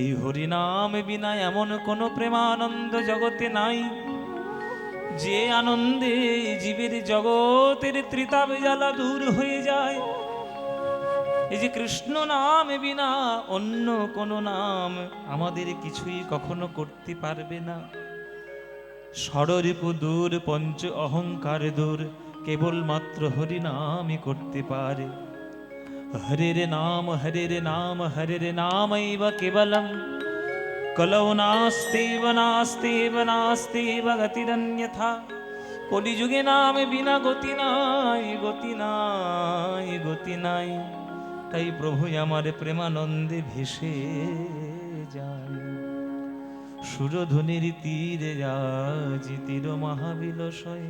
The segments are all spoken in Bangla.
এই হরিনাম বিনা এমন কোন প্রেমানন্দ জগতে নাই, যে আনন্দে জীবের জগতের ত্রিতাপ জ্বালা দূর হয়ে যায়। এই যে কৃষ্ণ নাম বিনা অন্য কোন নাম আমাদের কিছুই কখনো করতে পারবে না। ষড়রিপ দূর, পঞ্চ অহংকার দূর, কেবলমাত্র হরিনামই করতে পারে। হরের নাম হরের নাম হরের নামৈব কেবলম, কলৌ নাস্তিব নাস্তিব নাস্তিব গতিরন্যথা। কলিযুগে নাম বিনা গতি নাই, গতি নাই, গতি নাই। তাই প্রভু আমার প্রেমানন্দে ভেসে যায়। সুরধুনির তীরে আজি তীর মহাবিলসয়,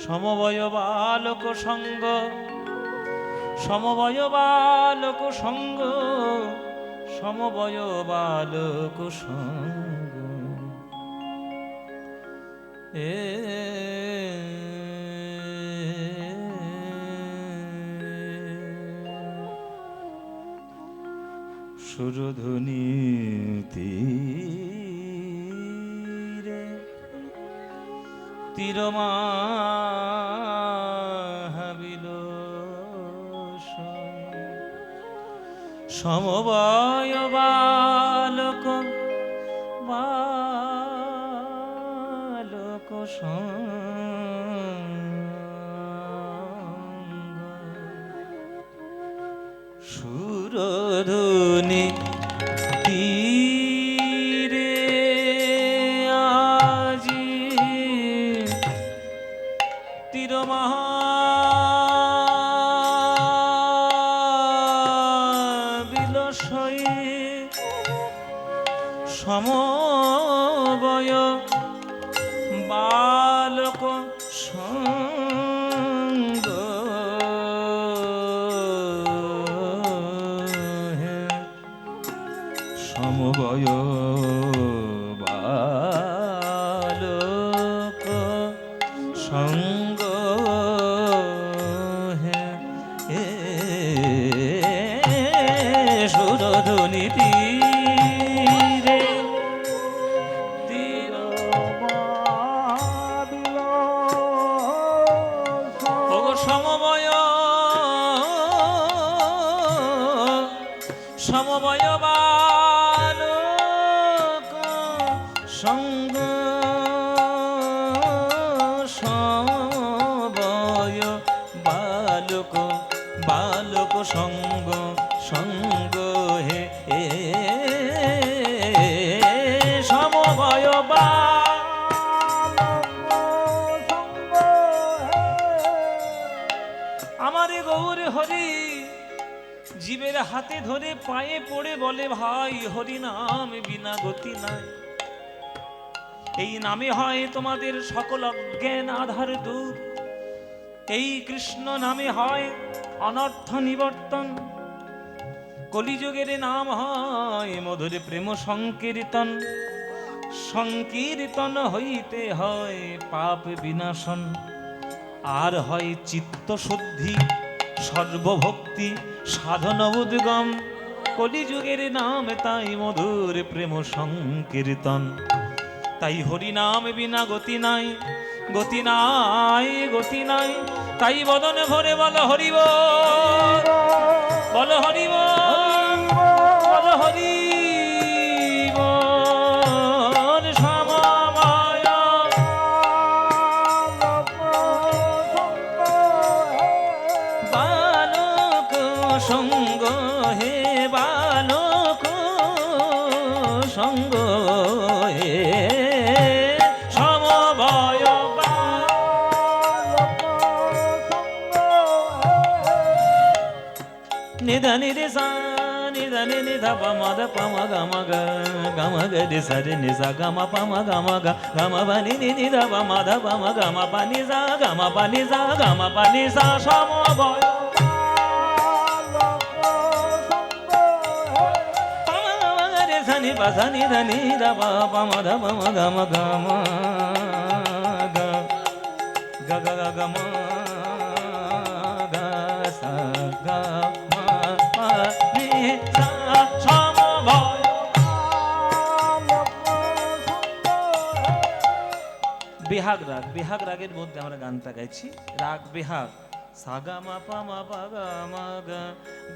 সমবয় বালক সঙ্গ, সমবয় বালক সঙ্গ, সমবয় বালক সঙ্গ। সুরধুনি তীরে তীর মহাবিলসয়, সমবয় বালক বালক সঙ্গ। সুরধুনি তীরে আজি তীর মহাবিলসয়, সমবয় বালক সঙ্গ। সমবয় বালক সঙ্গ। সুরধুনি তীরে তীর সমবয় সমবয় বালক সঙ্গ, সমবয় বালক বালক সঙ্গ সঙ্গ। হে সমবয় আমারে গৌর হরি জীবের হাতে ধরে পায়ে পড়ে বলে, ভাই হরি নাম বিনা গতি নাই। এই নামে হয় তোমাদের সকল অজ্ঞান আধার দূর। এই কৃষ্ণ নামে হয় অনর্থ নিবর্তন। কলিযুগের নাম হয় মধুর প্রেম সংকীর্তন। সংকীর্তন হইতে হয় পাপ বিনাশন, আর হয় চিত্ত শুদ্ধি, সর্বভক্তি সাধন উদ্গম। কলিযুগের নাম তাই মধুর প্রেম সংকীর্তন। তাই হরি নাম বিনা গতি নাই, গতি নাই, গতি নাই। তাই বদনে ভরে বল হরি বল, বল হরি বল, বল হরি বল। সমবয় বালক সঙ্গ, হে বালক সঙ্গ। হে সমবয় নিধনি রে সা নিধনি নিধ পমদ পম গম গ গম গ রে স রে নি সা গম পম গম গ গম বনি নি নি ধ পমদ পম গম পানি সা গম পানি সা গম পানি সা। সমবয় নি পা নি ধ নি ধ পম ধ পম গম গম গ গ গ গম গ সা গ সমবয় বেহাগ রাগ, বেহাগ রাগের মধ্যে আমরা গানটা গাইছি। রাগ বেহাগ, সাগা মা পা মা পা গা মা গা,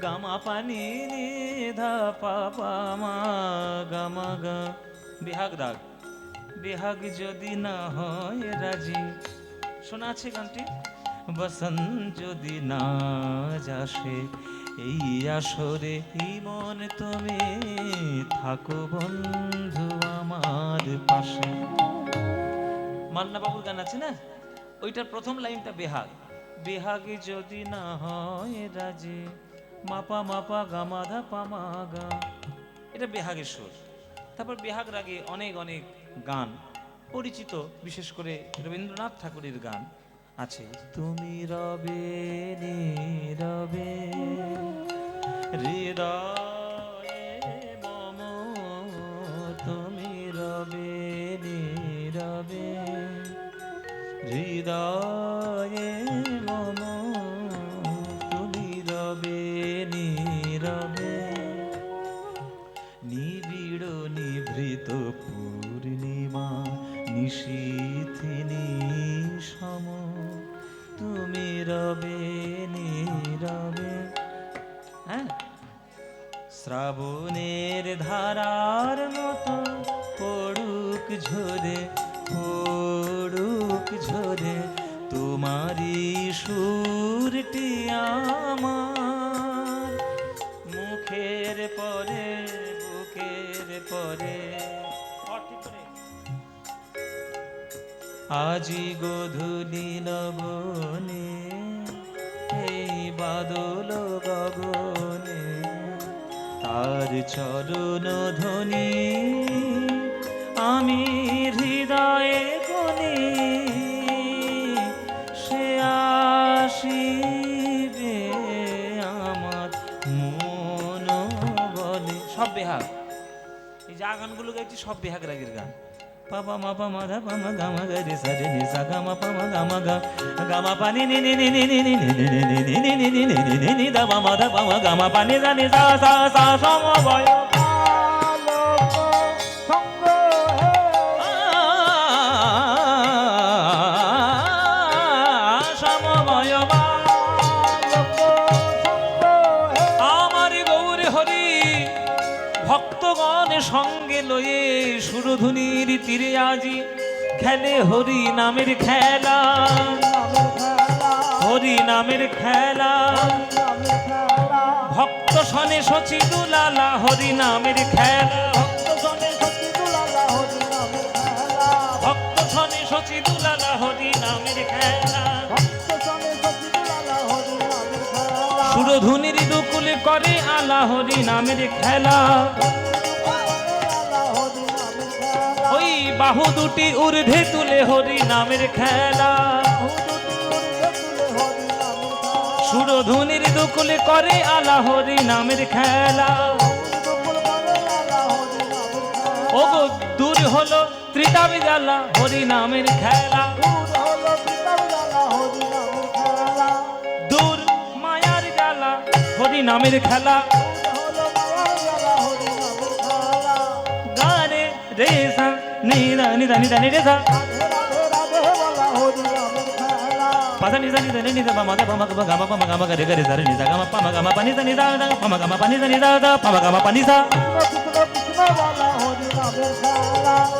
গা মা পা নি নি ধা পা পা মা গা মা গা। বেহাগ রাগ। বেহাগ যদি না হয় রাজি, শোনা আছে গানটি? বসন্ত যদি না যাসে এই আসরে, এই মন তুমি থাকো বন্ধু আমার পাশে। মান্না বাবুর গান আছে না, ওইটার প্রথম লাইনটা বেহাগ। বেহাগে যদি না হয় রাজি, মাপা মাপা গামা ধা পামা গা, এটা বেহাগের সুর। তারপর বেহাগ রাগে অনেক অনেক গান পরিচিত, বিশেষ করে রবীন্দ্রনাথ ঠাকুরের গান আছে। তুমি রবে নীরবে হৃদয়ে মম, তুমি রবে নীরবে হৃদয়ে মম, তুমি রবে নীরবে নিবিড় নিভৃত পূর্ণিমা নিশীথিনী সম, তুমি রবে নীরবে। হ্যাঁ, শ্রাবণের ধারার মতো পড়ুক ঝরে, পড়ুক ঝরে তোমারি সুরটি আমার মুখের পরে, বুকের পরে। আজি গধূলি লবণে এই বাদল গগনে, তার চরণ ধ্বনি আমি হৃদয়ে কোণে, সে আসিবে আমার মন বলে। সব বেহাগ। এই যা গানগুলো গাইছি সব বেহাগ রাগের গান। পাপা মা পা মা ধা পা মা গা মা গা রে সা রে নি সা গা মা পা মা গা মা গা, গা মা পা নি নি নি নি নি নি নি নি নি নি নি নি নি নি নি নি নি দা পা মা ধা পা মা গা মা পা নি দা নি সা সা সা সমবয় আলোক সঙ্গ হে, সমবয় আলোক সঙ্গ হে। আমার গৌর হরি ভক্তগণ সঙ্গে লয়ে সুরধুনির তীরে আজি খেলে হরি নামের খেলা, হরি নামের খেলা। ভক্ত সনে শচী দুলালা হরি নামের খেলা, ভক্ত সনে শচী দুলালা হরি নামের খেলা। সুরধুনির দুকুল করে আলা হরি নামের খেলা। ওই বাহু দুটি ঊর্ধ্বে তুলে হরি নামের খেলা। সুরধুনির দুকুলে করে আলা হরি নামের খেলা। ওগো দূর হলো ত্রিতাবি জ্বালা হরি নামের খেলা। দূর মায়ার জ্বালা হরি নামের খেলা। গানে রে সা নি দা নি দা নি দা নি রে সা, পাসা নি সা নি দা নি দা পা মা গা মা গা মা গা রে গা রে সা রে নি সা গা মা পা মা গা মা পা নি সা নি দা দা পা মা গা মা পা নি সা নি দা দা পা মা গা মা পা নি সা,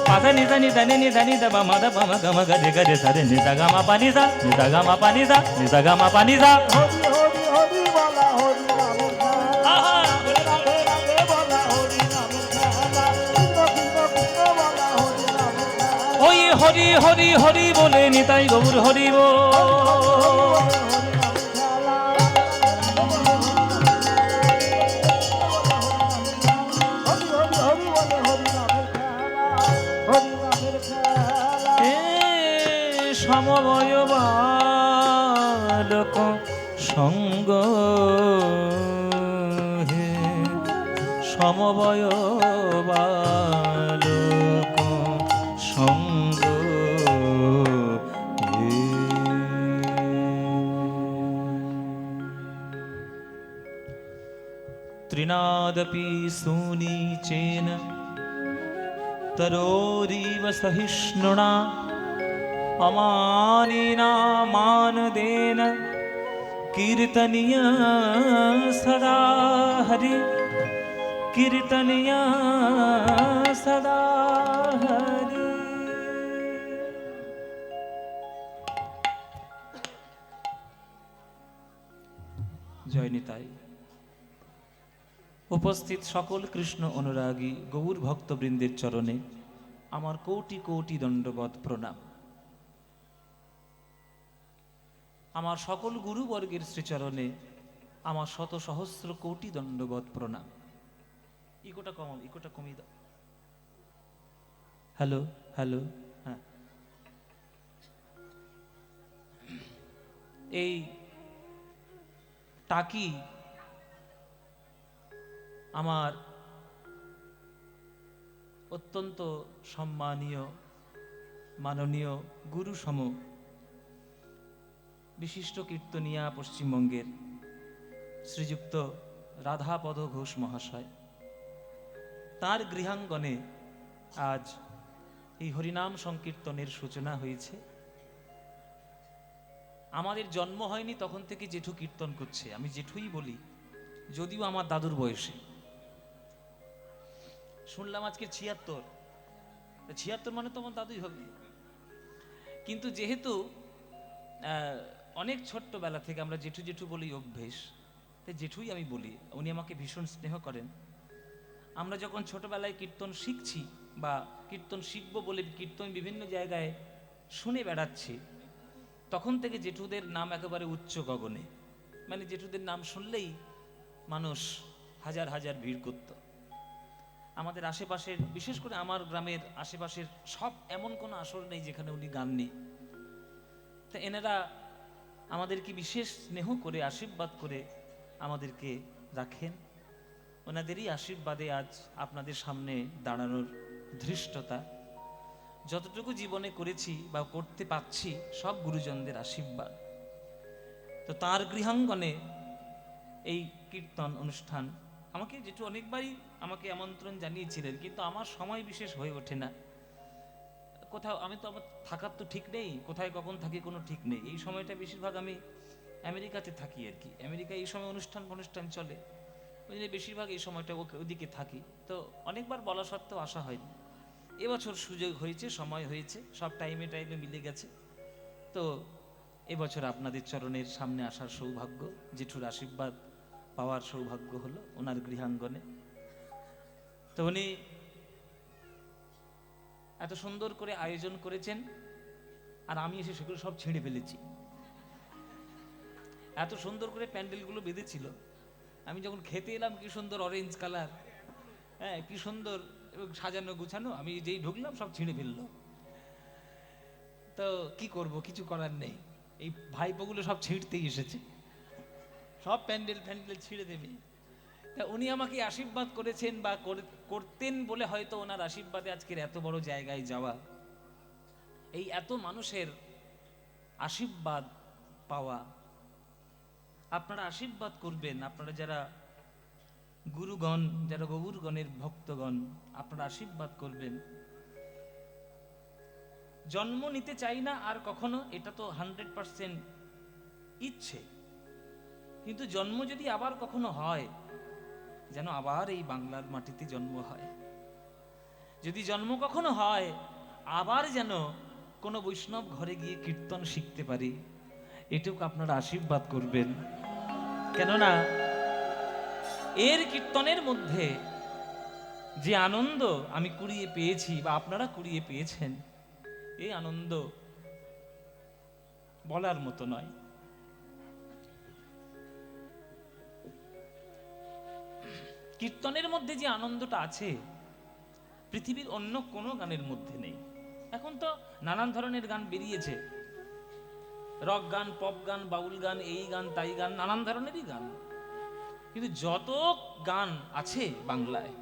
পাসা নি সা নি দা নি দা নি দা পা মা দা পা মা গা মা গা রে গা রে সা রে নি সা গা মা পা নি সা, নি সা গা মা পা নি সা, নি সা গা মা পা নি সা। ওই হরি হরি হরি বলে নিতাই গৌর হরি বল। সমবয় বালক সঙ্গ হে, সমবয় বালক সঙ্গ হে। ত্রিনাদপি সুনীচেন তरोरिव सहिष्णुना अमानिना मानदेन कीर्तनीय सदा हरि कीर्तनीय सदा हरि। জয় নিতাই। উপস্থিত সকল কৃষ্ণ অনুরাগী গৌর ভক্তবৃন্দের চরণে আমার কোটি কোটি দণ্ডবৎ প্রণাম। আমার সকল গুরুবর্গের শ্রীচরণে আমার শত সহস্র কোটি দণ্ডবৎ প্রণাম। ইকোটা কমিয়ে দাও। হ্যালো হ্যালো, হ্যাঁ। এই টাকি আমার অত্যন্ত সম্মানীয় মাননীয় গুরুসম বিশিষ্ট কীর্তনিয়া পশ্চিমবঙ্গের শ্রীযুক্ত রাধাপদ ঘোষ মহাশয়, তার গৃহাঙ্গনে আজ এই হরিনাম সংকীর্তনের সূচনা হয়েছে। আমাদের জন্ম হয়নি তখন থেকে জেঠু কীর্তন করছে, আমি জেঠুই বলি, যদিও আমার দাদুর বয়সে। শুনলাম আজকে 76 মানে তো আমার দাদুই হবে। কিন্তু যেহেতু অনেক ছোট্টবেলা থেকে আমরা জেঠু জেঠু বলি অভ্যেস, তাই জেঠুই আমি বলি। উনি আমাকে ভীষণ স্নেহ করেন। আমরা যখন ছোটবেলায় কীর্তন শিখছি বা কীর্তন শিখবো বলে কীর্তন বিভিন্ন জায়গায় শুনে বেড়াচ্ছি, তখন থেকে জেঠুদের নাম একেবারে উচ্চ গগনে। মানে জেঠুদের নাম শুনলেই মানুষ হাজার হাজার ভিড় করত। আমাদের আশেপাশের, বিশেষ করে আমার গ্রামের আশেপাশের সব এমন কোনো আসর নেই যেখানে উনি গান নেই। তা এনারা আমাদেরকে বিশেষ স্নেহ করে আশীর্বাদ করে আমাদেরকে রাখেন। ওনাদেরই আশীর্বাদে আজ আপনাদের সামনে দাঁড়ানোর ধৃষ্টতা। যতটুকু জীবনে করেছি বা করতে পাচ্ছি সব গুরুজনদের আশীর্বাদ। তো তার গৃহাঙ্গনে এই কীর্তন অনুষ্ঠান আমাকে যেটু অনেকবারই আমাকে আমন্ত্রণ জানিয়েছিলেন, কিন্তু আমার সময় বিশেষ হয়ে ওঠে না। কোথাও আমি তো আমার থাকার তো ঠিক নেই, কোথায় কখন থাকি কোনো ঠিক নেই। এই সময়টা বেশিরভাগ আমি আমেরিকাতে থাকি আর কি। আমেরিকায় এই সময় অনুষ্ঠান চলে, ওই জন্য বেশিরভাগ এই সময়টা ওদিকে থাকি। তো অনেকবার বলা সত্ত্বেও আসা হয়নি। এবছর সুযোগ হয়েছে, সময় হয়েছে, সব টাইমে মিলে গেছে। তো এবছর আপনাদের চরণের সামনে আসার সৌভাগ্য, জেঠুর আশীর্বাদ পাওয়ার সৌভাগ্য হলো ওনার গৃহাঙ্গনে। তো উনি এত সুন্দর করে আয়োজন করেছেন, আর আমি এসে সেগুলো সব ছেড়ে ফেলেছি। এত সুন্দর করে প্যান্ডেলগুলো বেঁধেছিল, আমি যখন খেতে এলাম কি সুন্দর অরেঞ্জ কালার, হ্যাঁ কি সুন্দর সাজানো গুছানো, আমি যেই ঢুকলাম সব ছিঁড়ে ফেললো। তো কি করব, কিছু করার নেই। এই ভাইপোগুলো সব ছিঁড়তেই এসেছে, সব প্যান্ডেল ছিঁড়ে দেবে। তা উনি আমাকে আশীর্বাদ করেছেন বা করতেন বলে হয়তো ওনার আশীর্বাদে আজকের এত বড় জায়গায় যাওয়া, এই এত মানুষের আশীর্বাদ পাওয়া। আপনারা আশীর্বাদ করবেন, আপনারা যারা গুরুগণ, যারা গৌরগণের ভক্তগণ, আপনারা আশীর্বাদ করবেন। জন্ম নিতে চাই না আর কখনো, এটা তো 100% ইচ্ছে, কিন্তু জন্ম যদি আবার কখনো হয়, যেন আবার এই বাংলার মাটিতে জন্ম হয়। যদি জন্ম কখনো হয়, আবার যেন কোনো বৈষ্ণব ঘরে গিয়ে কীর্তন শিখতে পারি, এটুকু আপনারা আশীর্বাদ করবেন। কেননা এর কীর্তনের মধ্যে যে আনন্দ আমি কুড়িয়ে পেয়েছি বা আপনারা কুড়িয়ে পেয়েছেন, এই আনন্দ বলার মতো নয়। কীর্তনের মধ্যে যে আনন্দটা আছে, পৃথিবীর অন্য কোনো গানের মধ্যে নেই। এখন তো নানান ধরনের গান বেরিয়েছে, রক গান, পপ গান, বাউল গান, এই গান তাই গান, নানান ধরনেরই গান। কিন্তু যত গান আছে বাংলায়,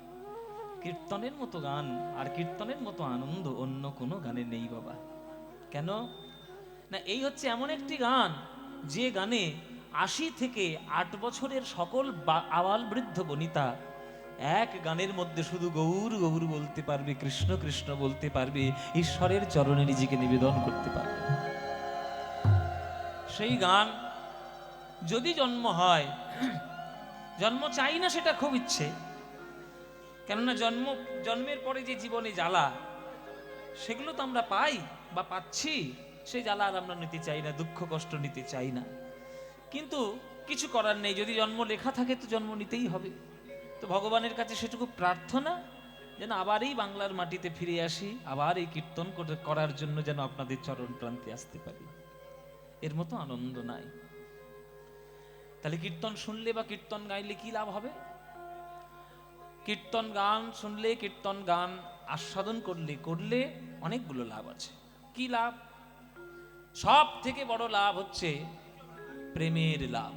কীর্তনের মতো গান আর কীর্তনের মতো আনন্দ অন্য কোনো গানে নেই বাবা। কেন না, এই হচ্ছে এমন একটি গান যে গানে 80 থেকে 8 বছরের সকল আবাল বৃদ্ধ বনিতা এক গানের মধ্যে শুধু গৌর গৌর বলতে পারবে, কৃষ্ণ কৃষ্ণ বলতে পারবে, ঈশ্বরের চরণে নিজেকে নিবেদন করতে পারবে। সেই গান যদি জন্ম হয়, জন্ম চাই না সেটা খুব ইচ্ছে, কেননা জন্মের পরে যে জীবনে জ্বালা সেগুলো তো আমরা পাই বা পাচ্ছি, সেই জ্বালা আর আমরা নিতে চাই না, দুঃখ কষ্ট নিতে চাই না। কিন্তু কিছু করার নেই, যদি জন্ম লেখা থাকে তো জন্ম নিতেই হবে। তো ভগবানের কাছে সেটুকু প্রার্থনা যেন আবার এই বাংলার মাটিতে ফিরে আসি, আবার এই কীর্তন করার জন্য যেন আপনাদের চরণ প্রান্তে আসতে পারি। এর মতো আনন্দ নাই। তাহলে কীর্তন শুনলে বা কীর্তন গাইলে কি লাভ হবে? কীর্তন গান শুনলে, কীর্তন গান আস্বাদন করলে অনেকগুলো লাভ আছে। কি লাভ? সব থেকে বড় লাভ হচ্ছে প্রেমের লাভ।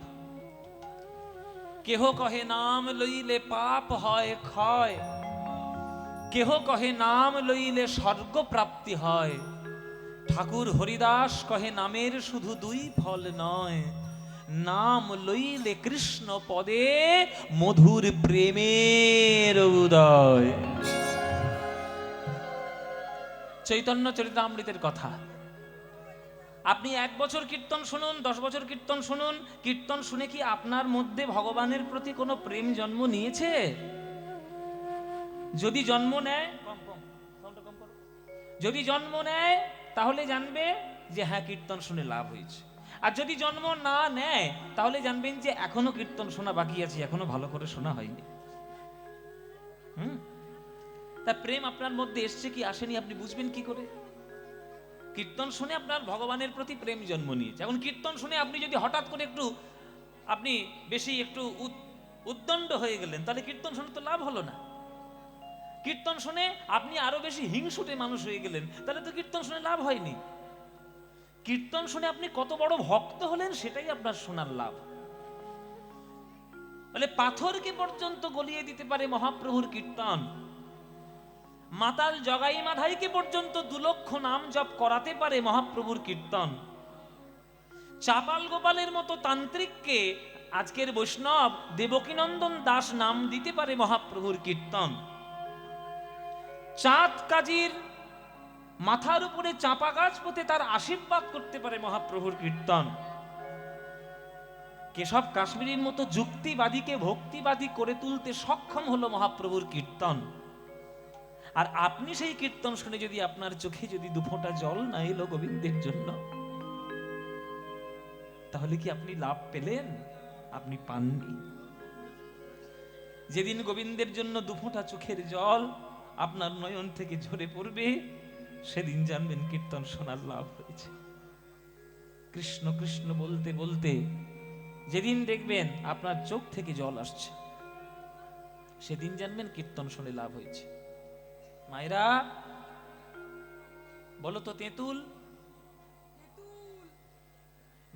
কেহ কহে নাম লইলে পাপ হয় ক্ষয়, কেহ কহে নাম লইলে স্বর্গ প্রাপ্তি হয়। ঠাকুর হরিদাস কহে নামের শুধু দুই ফল নয়, নাম লইলে কৃষ্ণ পদে মধুর প্রেমের উদয়। চৈতন্য চরিতামৃতের কথা। আপনি 1 বছর কীর্তন শুনুন, 10 বছর কীর্তন শুনুন, কীর্তন শুনে কি আপনার মধ্যে ভগবানের প্রতি কোনো প্রেম জন্ম নিয়েছে? যদি জন্ম নেয়, যদি জন্ম নেয় তাহলে জানবে যে হ্যাঁ, কীর্তন শুনে লাভ হয়েছে। আর যদি জন্ম না নেয় তাহলে জানবেন যে এখনো কীর্তন শোনা বাকি আছে, এখনো ভালো করে শোনা হয়নি। তা প্রেম আপনার মধ্যে এসছে কি আসেনি আপনি বুঝবেন কি করে? কীর্তন শুনে আপনার ভগবানের প্রতি প্রেম জন্ম নিয়েছে। এখন কীর্তন শুনে আপনি যদি হঠাৎ করে আপনি বেশি একটু উদ্দণ্ড হয়ে গেলেন, তাহলে কীর্তন শুনে তো লাভ হলো না। কীর্তন শুনে আপনি আরো বেশি হিংসুটে মানুষ হয়ে গেলেন, তাহলে তো কীর্তন শুনে লাভ হয়নি। কীর্তন শুনে আপনি কত বড় ভক্ত হলেন সেটাই আপনার শোনার লাভ। বলে পাথরকে পর্যন্ত গলিয়ে দিতে পারে মহাপ্রভুর কীর্তন, মাতাল জগাই মাধাইকে পর্যন্ত 2 লক্ষ নাম জপ করাতে পারে মহাপ্রভুর কীর্তন। চাপাল গোপালের মতো তান্ত্রিককে আজকের বৈষ্ণব দেবকীনন্দন দাস নাম দিতে পারে মহাপ্রভুর কীর্তন। চাঁদ কাজীর মাথার উপরে চাপা গাছ পোতে তার আশীর্বাদ করতে পারে মহাপ্রভুর কীর্তন। কেশব কাশ্মীরের মতো যুক্তিবাদীকে ভক্তিবাদী করে তুলতে সক্ষম হলো মহাপ্রভুর কীর্তন। আর আপনি সেই কীর্তন শুনে যদি আপনার চোখে যদি 2 ফোঁটা জল না এলো গোবিন্দের জন্য, তাহলে কি আপনি লাভ পেলেন? আপনি পাননি। যেদিন গোবিন্দের জন্য 2 ফোঁটা চোখের জল আপনার নয়ন থেকে ঝরে পড়বে, সেদিন জানবেন কীর্তন শোনার লাভ হয়েছে। কৃষ্ণ কৃষ্ণ বলতে বলতে যেদিন দেখবেন আপনার চোখ থেকে জল আসছে, সেদিন জানবেন কীর্তন শুনে লাভ হয়েছে। মায়েরা বলো তো, তেঁতুল?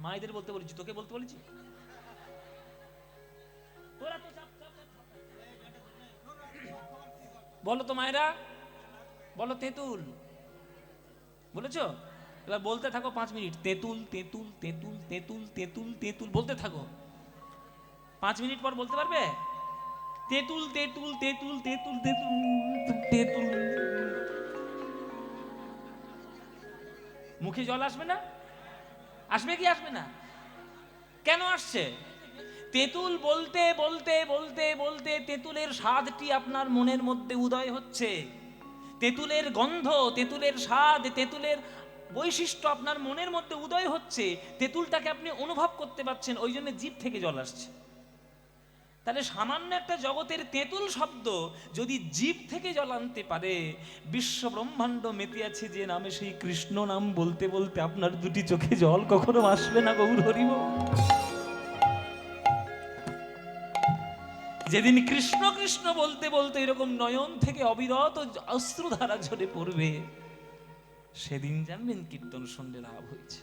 মায়েদের বলতে বলেছি, তোকে বলতে বলেছি? বলো তো মায়েরা, বলো তেঁতুল। বলেছো? এবার বলতে থাকো 5 মিনিট, তেঁতুল তেঁতুল তেঁতুল তেঁতুল তেঁতুল তেঁতুল বলতে থাকো। 5 মিনিট পর বলতে পারবে তেঁতুল তেঁতুল তেঁতুল তেঁতুল তেঁতুল তেঁতুল। মুখে জল আসবে না? আসবে কি আসবে না? কেন আসছে? তেঁতুল বলতে বলতে বলতে বলতে তেঁতুলের স্বাদটি আপনার মনের মধ্যে উদয় হচ্ছে। তেঁতুলের গন্ধ, তেঁতুলের স্বাদ, তেঁতুলের বৈশিষ্ট্য আপনার মনের মধ্যে উদয় হচ্ছে। তেঁতুলটাকে আপনি অনুভব করতে পারছেন, ওই জন্য জিভ থেকে জল আসছে। তাহলে সামান্য একটা জগতের তেঁতুল শব্দ যদি জিভ থেকে জল আনতে পারে, বিশ্ব ব্রহ্মাণ্ড মেতে আছে যে নামে, সেই কৃষ্ণ নাম বলতে বলতে আপনার 2টি চোখে জল কখনো আসবে না? গৌর হরিব। যেদিন কৃষ্ণ কৃষ্ণ বলতে বলতে এরকম নয়ন থেকে অবিরত অশ্রুধারা ঝরে পড়বে, সেদিন জানবেন কীর্তন শুনলে লাভ হয়েছে।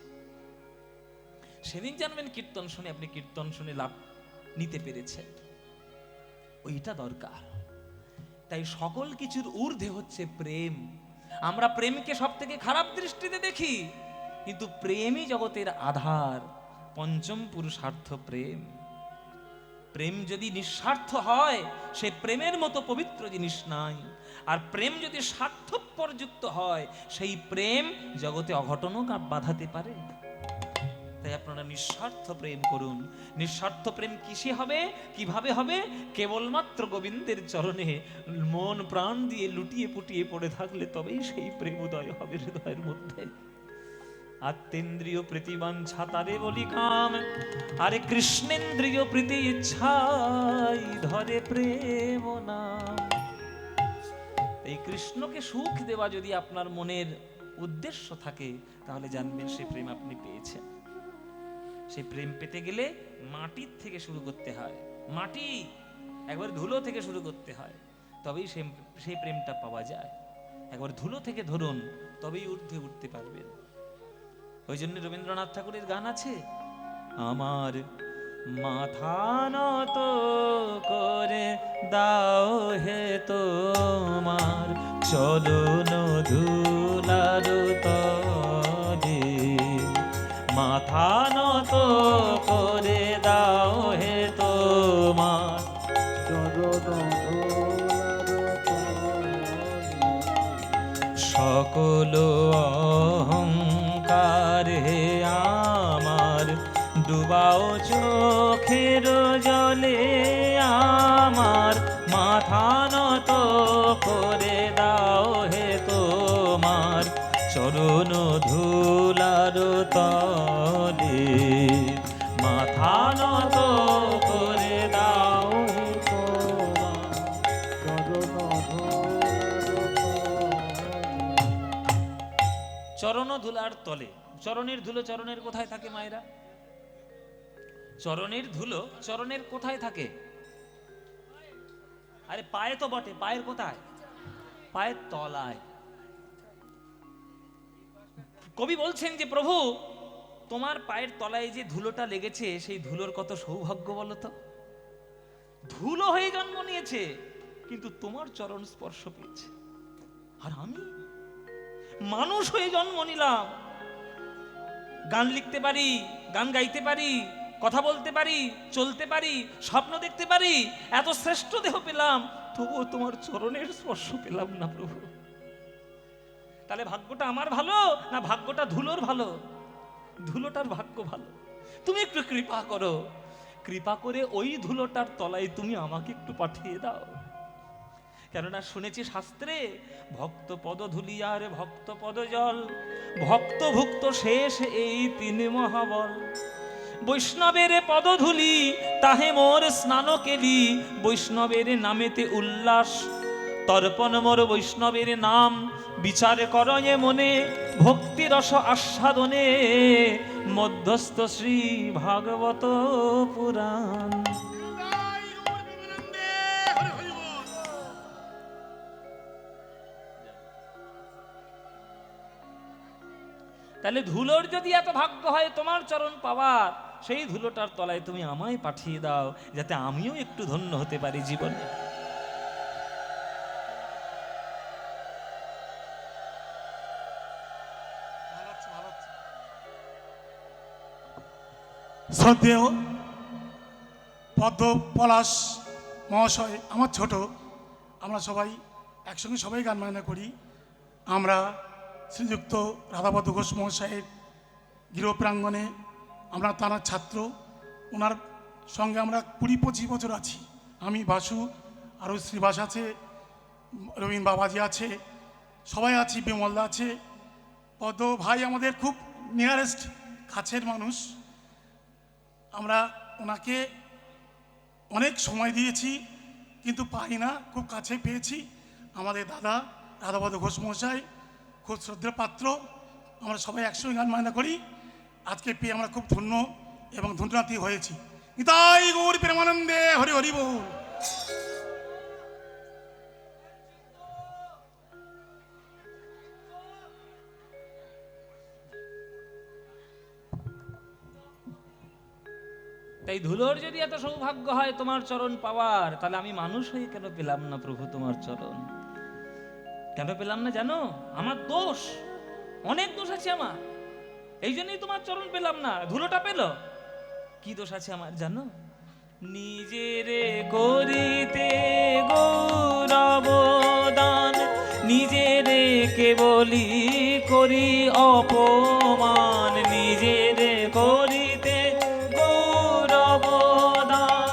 সেদিন জানবেন কীর্তন শুনে আপনি কীর্তন শুনে লাভ নিতে পেরেছেন। ওইটা দরকার। তাই সকল কিছুর ঊর্ধ্বে হচ্ছে প্রেম। আমরা প্রেমকে সব থেকে খারাপ দৃষ্টিতে দেখি, কিন্তু প্রেমই জগতের আধার, পঞ্চম পুরুষার্থ প্রেম। প্রেম যদি নিঃস্বার্থ হয়, সে প্রেমের মতো পবিত্র জিনিস নাই। আর প্রেম যদি স্বার্থপরযুক্ত হয়, সেই প্রেম জগতে অঘটনও বাঁধাতে পারে। তাই আপনারা নিঃস্বার্থ প্রেম করুন। নিঃস্বার্থ প্রেম কিসে হবে, কিভাবে হবে? কেবলমাত্র গোবিন্দের চরণে মন প্রাণ দিয়ে লুটিয়ে পুটিয়ে পড়ে থাকলে তবেই সেই প্রেম উদয় হবে হৃদয়ের মধ্যে। আত্মেন্দ্রিয় প্রীতিবাঞ্ছা তারে বলি কাম, আরে কৃষ্ণেন্দ্রিয় প্রীতি ইচ্ছাই ধরে প্রেম নাম। এই কৃষ্ণকে সুখ দেওয়া যদি আপনার মনের উদ্দেশ্য থাকে, তাহলে জানবেন সেই প্রেম আপনি পেয়েছেন। সেই প্রেম পেতে গেলে মাটির থেকে শুরু করতে হয়, মাটি একবার ধুলো থেকে শুরু করতে হয়, তবেই সেই প্রেমটা পাওয়া যায়। একবার ধুলো থেকে ধরুন, তবেই ঊর্ধ্বে উঠতে পারবেন। ওই জন্য রবীন্দ্রনাথ ঠাকুরের গান আছে, আমার মাথা নত করে দাও হে তোমার চরণ ধুলার তলে, মাথা নত করে দাও হে তোমার চরণ ধুলার তলে, সকল অহংকার হে আমার ডুবাও চোখের জলে, আমার মাথা নত করে দাও হে তোমার চরণ ধুলার তলে, মাথা নত করে দাও হে তোমার চরণ ধুলার তলে। চরণ ধুলার তলে, চরণের ধুলো চরণের কোথায় থাকে মায়েরা? চরণের ধুলো চরণের কোথায় থাকে? আরে পায়ে তো বটে, পায়ের কোথায়? পায়ের তলায়। কবি বলছেন যে প্রভু, তোমার পায়ের তলায় যে ধুলোটা লেগেছে, সেই ধুলোর কত সৌভাগ্য বলো তো। ধুলো হয়ে জন্ম নিয়েছে, কিন্তু তোমার চরণ স্পর্শ পেয়েছে। আর আমি মানুষ হয়ে জন্ম নিলাম, গান লিখতে পারি, গান গাইতে পারি, কথা বলতে পারি, চলতে পারি, স্বপ্ন দেখতে পারি, এত শ্রেষ্ঠ দেহ পেলাম, তবুও তোমার চরণের স্পর্শ পেলাম না প্রভু। তাহলে ভাগ্যটা আমার ভালো না ভাগ্যটা ধুলোর ভালো? ধুলোটার ভাগ্য ভালো। তুমি একটু কৃপা করো, কৃপা করে ওই ধুলোটার তলায় তুমি আমাকে একটু পাঠিয়ে দাও। কেননা শুনেছি শাস্ত্রে, ভক্ত পদ ধুলিয়ার ভক্ত পদ জল, ভক্ত ভুক্ত শেষ এই তিন মহাবল। বৈষ্ণবের পদধূলি তাহে মোর স্নান কেলি, বৈষ্ণবের নামেতে উল্লাস তর্পণ মোর বৈষ্ণবের নাম, বিচার করয়ে মনে ভক্তি রস আস্বাদনে, মধ্যস্থ শ্রী ভাগবত পুরাণ। তাহলে ধুলোর যদি এত ভাগ্য হয় তোমার চরণ পাওয়ার, সেই ধুলোটার তলায় তুমি আমায় পাঠিয়ে দাও, যাতে আমিও একটু ধন্য হতে পারি জীবনে। শ্রদ্ধেয় পদ্ম পলাশ মহাশয়, আমার ছোট, আমরা সবাই একসঙ্গে সবাই গান বাজনা করি। আমরা শ্রীযুক্ত রাধাপদ ঘোষ মহাশয়ের গৃহ প্রাঙ্গণে আমরা তার ছাত্র, ওনার সঙ্গে আমরা 20-25 বছর আছি। আমি বাসু, আরও শ্রীবাস আছে, রবীন্দ্র বাবাজি আছে, সবাই আছি, বিমলদা আছে। পদ্ম ভাই আমাদের খুব নিয়ারেস্ট কাছের মানুষ। আমরা ওনাকে অনেক সময় দিয়েছি, কিন্তু পাই না, খুব কাছে পেয়েছি। আমাদের দাদা রাধাপদ ঘোষ মহাশয় খুব শ্রদ্ধেয় পাত্র। আমরা সবাই একসঙ্গে গান বাজনা করি। আজকে পেয়ে আমরা খুব ধন্য এবং ধন্যবাদী হয়েছি। নিতাই গৌর প্রেমানন্দে, হরি হরি বল। তাই ধুলোর যদি এত সৌভাগ্য হয় তোমার চরণ পাওয়ার, তাহলে আমি মানুষ হয়ে কেন পেলাম না প্রভু তোমার চরণ? কেন পেলাম না জানো? আমার দোষ, অনেক দোষ আছে আমার, এই জন্যই তোমার চরণ পেলাম না। ধুলোটা পেল, কি দোষ আছে আমার জানো? নিজেরে করিতে গৌরব দান, নিজেরে কেবলি করি অপমান, নিজেরে করিতে গৌরব দান,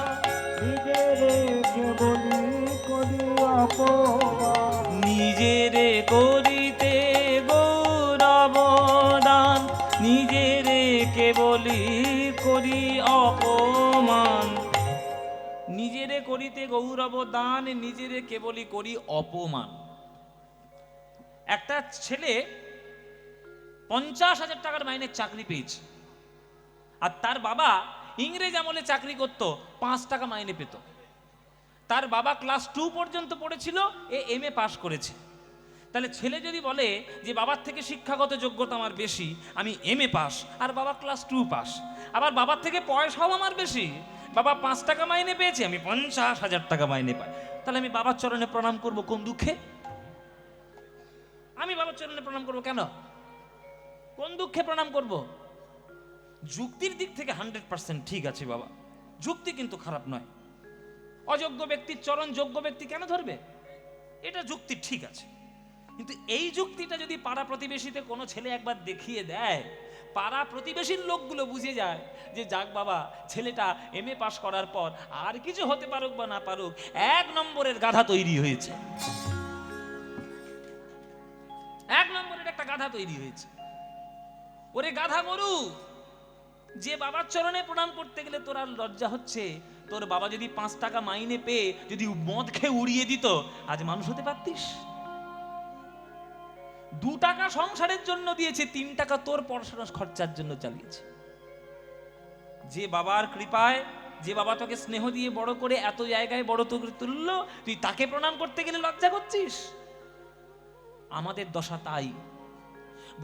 নিজেরে কেবলি করি অপমান, নিজেরে করিতে গৌরব দান, নিজেরে কেবলি করি অপমান, নিজেরে করিতে গৌরব দান, নিজেরে কেবলি করি অপমান। একটা ছেলে 50,000 টাকার মাইনের চাকরি পেয়েছে, আর তার বাবা ইংরেজ আমলে চাকরি করত, 5 টাকা মাইনে পেত। তার বাবা ক্লাস 2 পর্যন্ত পড়েছিল, এ MA পাশ করেছে। তাহলে ছেলে যদি বলে যে বাবার থেকে শিক্ষাগত যোগ্যতা আমার বেশি, আমি MA পাস, আর বাবা ক্লাস 2 পাস, আবার বাবার থেকে পয়সাও আমার বেশি, বাবা 5 টাকা মাইনে পেয়েছে, আমি 50,000 টাকা মাইনে পাই, তাহলে আমি বাবার চরণে প্রণাম করব কোন দুঃখে? আমি বাবার চরণে প্রণাম করব কেন? কোন দুঃখে প্রণাম করব? যুক্তির দিক থেকে 100% ঠিক আছে বাবা, যুক্তি কিন্তু খারাপ নয়। অযোগ্য ব্যক্তির চরণ যোগ্য ব্যক্তি কেন ধরবে? এটা যুক্তি ঠিক আছে। কিন্তু এই যুক্তিটা যদি পাড়া প্রতিবেশীতে কোনো ছেলে একবার দেখিয়ে দেয়, পাড়া প্রতিবেশীর লোকগুলো বুঝে যায় যে যাক বাবা, ছেলেটা MA পাস করার পর আর কিছু হতে পারুক বা না পারুক, 1 নম্বরের গাধা তৈরি হয়েছে, 1 নম্বরের একটা গাধা তৈরি হয়েছে। ওরে গাধা গরু, যে বাবার চরণে প্রণাম করতে গেলে তোর আর লজ্জা হচ্ছে, তোর বাবা যদি 5 টাকা মাইনে পেয়ে যদি মদ খেয়ে উড়িয়ে দিত, আজ মানুষ হতে পারতিস? 2 টাকা সংসারের জন্য দিয়েছে, 3 টাকা তোর পড়াশোনার খরচার জন্য চালিয়েছে। যে বাবার কৃপায়, যে বাবা তোকে স্নেহ দিয়ে বড় করে এত জায়গায় বড় করে তুললো, তুই তাকে প্রণাম করতে গেলে লজ্জা করছিস। আমাদের দশা তাই।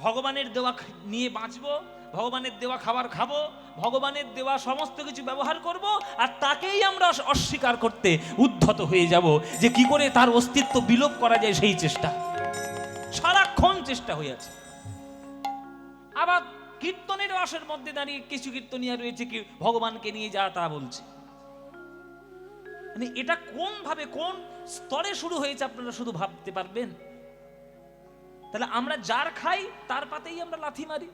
ভগবানের দেওয়া নিয়ে বাঁচবো, ভগবানের দেওয়া খাবার খাবো, ভগবানের দেওয়া সমস্ত কিছু ব্যবহার করব, আর তাকেই আমরা অস্বীকার করতে উদ্ধত হয়ে যাব, যে কি করে তার অস্তিত্ব বিলোপ করা যায় সেই চেষ্টা, সারাক্ষণ চেষ্টা হয়ে আছে। আবার কীর্তনের রসের মধ্যে দাঁড়িয়ে কিছু কীর্তনিয়া রয়েছে কি ভগবানকে নিয়ে যা তা বলছে। মানে এটা কোন ভাবে, কোন স্তরে শুরু হয়েছে আপনারা শুধু ভাবতে পারবেন। তাহলে আমরা যার খাই তার পাতেই আমরা লাথি মারি,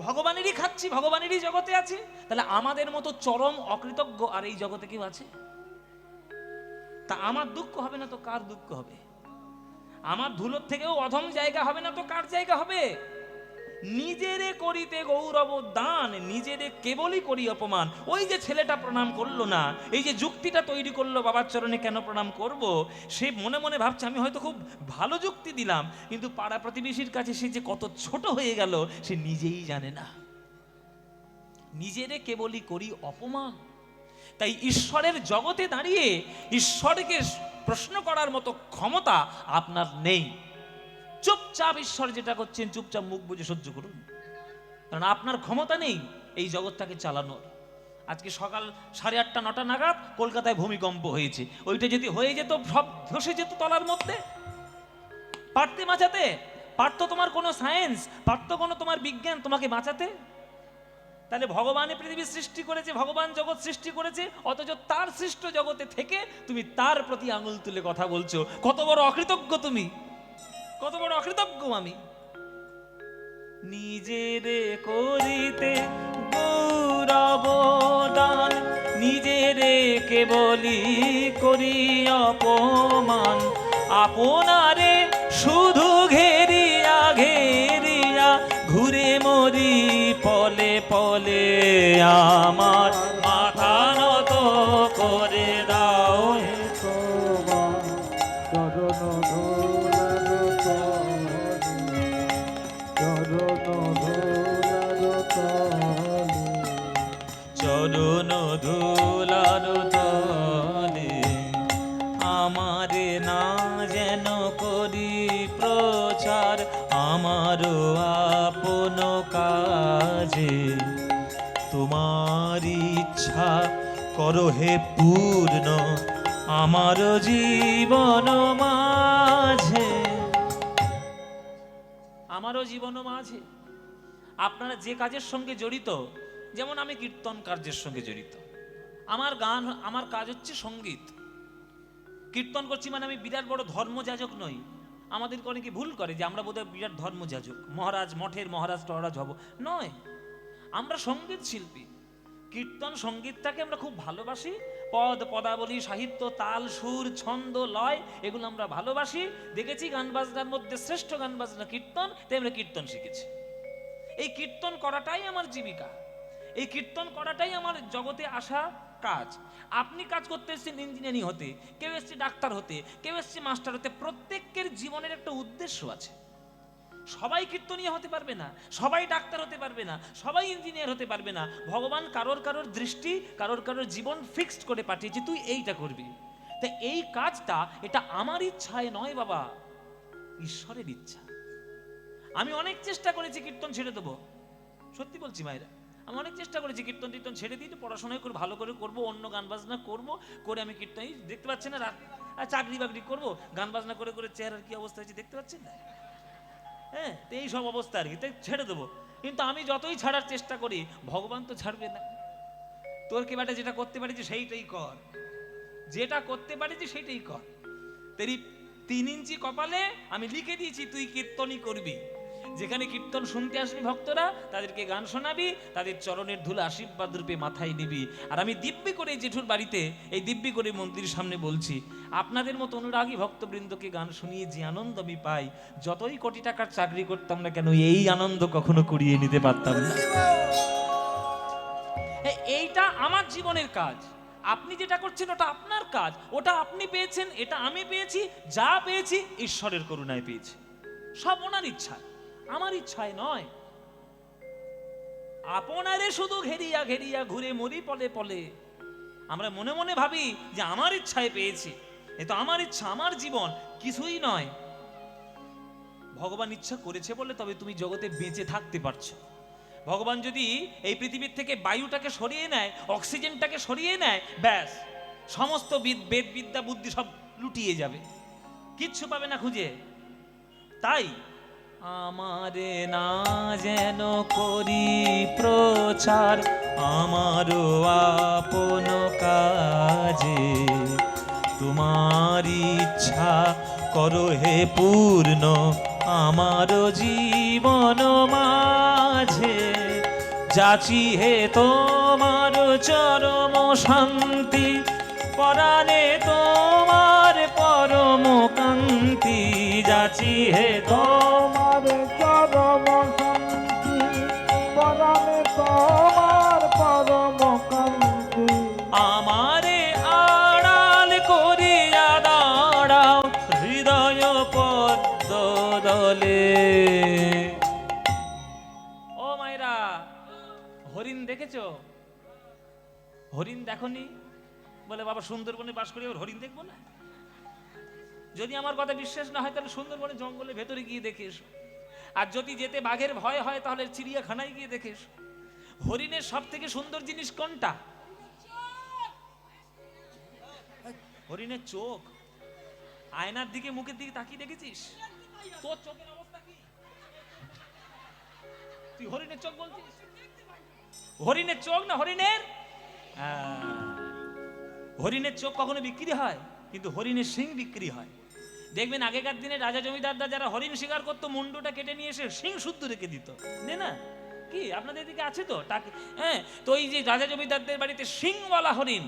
ভগবানেরই খাচ্ছি, ভগবানেরই জগতে আছি, তাহলে আমাদের মতো চরম অকৃতজ্ঞ আর এই জগতে কেউ আছে? তা আমার দুঃখ হবে না তো কার দুঃখ হবে? আমার ধুলোর থেকেও অধম জায়গা হবে না তো কার জায়গা হবে? নিজেরে করিতে গৌরব দান, নিজেরে কেবলই করি অপমান। ওই যে ছেলেটা প্রণাম করলো না, এই যে যুক্তিটা তৈরি করলো বাবার চরণে কেন প্রণাম করব, সে মনে মনে ভাবছে আমি হয়তো খুব ভালো যুক্তি দিলাম, কিন্তু পাড়া প্রতিবেশীর কাছে সে যে কত ছোট হয়ে গেল সে নিজেই জানে না। নিজেরে কেবলই করি অপমান। তাই ঈশ্বরের জগতে দাঁড়িয়ে ঈশ্বরকে প্রশ্ন করার মতো ক্ষমতা আপনার নেই। চুপচাপ ঈশ্বর যেটা করছেন চুপচাপ মুখ বুজে সহ্য করুন, কারণ আপনার ক্ষমতা নেই এই জগৎটাকে চালানোর। আজকে সকাল 8:30 9টা নাগাদ কলকাতায় ভূমিকম্প হয়েছে, ওইটা যদি হয়ে যেত সব ধসে যেত তলার মধ্যে। পারতে বাঁচাতে? পারতো তোমার কোনো সায়েন্স, পারতো কোনো তোমার বিজ্ঞান তোমাকে বাঁচাতে? তাহলে ভগবান পৃথিবী সৃষ্টি করেছে, ভগবান জগৎ সৃষ্টি করেছে, অথচ তার সৃষ্ট জগতে থেকে তুমি তার প্রতি আঙুল তুলে কথা বলছো। কত বড় অকৃতজ্ঞ তুমি, কত বড় অকৃতজ্ঞ আমি। নিজেরে করিতে গৌরব দান, নিজেরে কেবলি করি অপমান, আপনারে শুধু ঘেরিয়া ঘেরিয়া ঘুরে মরি পলে পলে, আমার মাথা নত করে দাও হে তোমার চরণ ধুলার তলে, চরণ ধুলার তলে, চরণ ধুলার তলে, আমারে না যেন করি প্রচার, আমার আপন কাজে, তোমার ইচ্ছা করো হে পূর্ণ আমার জীবন মাঝে, আমারও জীবন মাঝে। আপনারা যে কাজের সঙ্গে জড়িত, যেমন আমি কীর্তন কার্যের সঙ্গে জড়িত, আমার গান, আমার কাজ হচ্ছে সঙ্গীত। কীর্তন করছি মানে আমি বিরাট বড় ধর্মযাজক নই। আমাদের অনেকে ভুল করে যে আমরা বোধহয় বিরাট ধর্মযাজক, মহারাজ, মঠের মহারাজ টহারাজ হব। নয়, আমরা সঙ্গীত শিল্পী। কীর্তন সঙ্গীতটাকে আমরা খুব ভালোবাসি। পদ, পদাবলী, সাহিত্য, তাল, সুর, ছন্দ, লয়, এগুলো আমরা ভালোবাসি। দেখেছি গান বাজনার মধ্যে শ্রেষ্ঠ গান বাজনা কীর্তন, তাই আমরা কীর্তন শিখেছি। এই কীর্তন করাটাই আমার জীবিকা, এই কীর্তন করাটাই আমার জগতে আসা কাজ। আপনি কাজ করতে এসেছেন ইঞ্জিনিয়ারিং হতে, কেউ এসছে ডাক্তার হতে, কেউ এসছে মাস্টার হতে। প্রত্যেকের জীবনের একটা উদ্দেশ্য আছে। সবাই কীর্তনীয় হতে পারবে না, সবাই ডাক্তার হতে পারবে না, সবাই ইঞ্জিনিয়ার হতে পারবে না। ভগবান কারোর কারোর দৃষ্টি, কারোর কারোর জীবন ফিক্সড করে পাঠিয়েছে, তুই এইটা করবি। তা এই কাজটা, এটা আমার ইচ্ছায় নয় বাবা, ঈশ্বরের ইচ্ছা। আমি অনেক চেষ্টা করেছি কীর্তন ছেড়ে দেবো, সত্যি বলছি মায়েরা, আমি অনেক চেষ্টা করেছি কীর্তন টীর্তন ছেড়ে দিয়ে পড়াশোনায় করে ভালো করে করবো, অন্য গান বাজনা করবো, করে আমি কীর্তন দেখতে পাচ্ছেন না, রাত চাকরি বাকরি করবো, গান বাজনা করে করে চেহারার কি অবস্থা হয়েছে দেখতে পাচ্ছেন না? হ্যাঁ, তো এই সব অবস্থা আর কি, তাই ছেড়ে দেবো। কিন্তু আমি যতই ছাড়ার চেষ্টা করি, ভগবান তো ছাড়বে না। তোর কে বেটা যেটা করতে পারিস সেইটাই কর, যেটা করতে পারিস সেইটাই কর। তেরি 3 ইঞ্চি কপালে আমি লিখে দিয়েছি, তুই কীর্তনই করবি। যেখানে কীর্তন শুনতে আসবি ভক্তরা, তাদেরকে গান শোনাবি, তাদের চরণের ধুলা আশীর্বাদ রূপে মাথায় নিবি। আর আমি দিব্যি করে জেঠুর বাড়িতে, এই দিব্যি করে মন্দিরের সামনে বলছি, আপনাদের মতো অনুরাগী ভক্তবৃন্দকে গান শুনিয়ে যে আনন্দ আমি পাই, যতই কোটি টাকার চাকরি করতাম না কেন, এই আনন্দ কখনো কুড়িয়ে নিতে পারতাম না। এইটা আমার জীবনের কাজ। আপনি যেটা করছেন ওটা আপনার কাজ, ওটা আপনি পেয়েছেন, এটা আমি পেয়েছি। যা পেয়েছি ঈশ্বরের করুণায় পেয়েছি, সব ওনার ইচ্ছা, আমার ইচ্ছায় নয়। আপনারে শুধু ঘেরিয়া ঘেরিয়া ঘুরে মরি পলে পলে। আমরা মনে মনে ভাবি যে আমার ইচ্ছায় পেয়েছি, এ তো আমার ইচ্ছা, আমার জীবন, কিছুই নয়। ভগবান ইচ্ছা করেছে বলে তবে তুমি জগতে বেঁচে থাকতে পারছো। ভগবান যদি এই পৃথিবীর থেকে বায়ুটাকে সরিয়ে নেয়, অক্সিজেনটাকে সরিয়ে নেয়, ব্যাস সমস্ত বেদ বিদ্যা বুদ্ধি সব লুটিয়ে যাবে, কিচ্ছু পাবে না খুঁজে। তাই আমারে না যেন করি প্রচার আমার আপন কাজে, তোমার ইচ্ছা করো হে পূর্ণ আমার জীবন মাঝে। যাচি হে তোমার চরম শান্তি, পরাণে তোমার পরম কান্তি। যাচি হে তোমার চরম শান্তি, পরাণে তোমার পরম কান্তি। আমারে আড়াল করিয়া দাঁড়াও হৃদয় পদ্ম দলে। ও মায়েরা, হরিণ দেখেছো? হরিণ দেখনি? বলে বাবা সুন্দরবনে বাস করি, ওর হরিণ দেখবো না? যদি আমার কথা বিশ্বাস না হয় তাহলে সুন্দরবনে জঙ্গলের ভেতরে গিয়ে দেখে এসো। আর যদি যেতে বাঘের ভয় হয় তাহলে চিড়িয়াখানায় গিয়ে দেখে এসো। হরিণের সব থেকে সুন্দর জিনিস কোনটা? হরিণের চোখ। আয়নার দিকে, মুখের দিকে তাকিয়ে দেখেছিস? তোর চোখের অবস্থা কি? তুই হরিণের চোখ বলছিস? হরিণের চোখ না হরিণের, হরিণের চোখ কখনো বিক্রি হয়, কিন্তু হরিণের শিং বিক্রি হয়। দেখবেন আগেকার দিনে রাজা জমিদাররা যারা হরিণ শিকার করতো, মুন্ডুটা কেটে নিয়ে এসে শিং শুদ্ধ রেখে দিত, না কি আপনাদের দিকে আছে তো? হ্যাঁ, তো এই যে রাজা জমিদারদের বাড়িতে শিংওয়ালা হরিণ,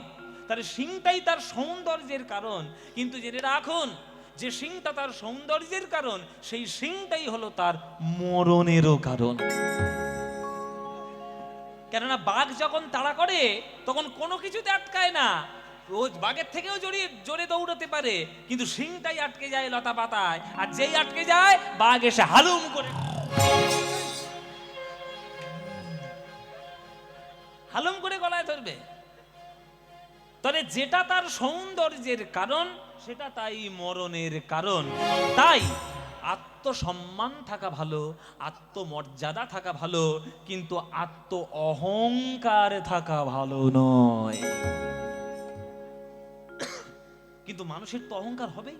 তার শিংটাই তার সৌন্দর্যের কারণ। কিন্তু জেনে রাখুন, যে শিংটা তার সৌন্দর্যের কারণ, সেই শিংটাই হলো তার মরণেরও কারণ। কেননা বাঘ যখন তাড়া করে তখন কোনো কিছুতে আটকায় না, রোজ বাঘের থেকেও জোরে দৌড়াতে পারে, কিন্তু শিংটাই আটকে যায় লতা পাতায়। আর যেই আটকে যায়, বাঘ এসে হালুম করে গলায় ধরবে। তবে যেটা তার সৌন্দর্যের কারণ, সেটা তাই মরণের কারণ। তাই আত্মসম্মান থাকা ভালো, আত্মমর্যাদা থাকা ভালো, কিন্তু আত্ম অহংকার থাকা ভালো নয়। কিন্তু মানুষের তো অহংকার হবেই,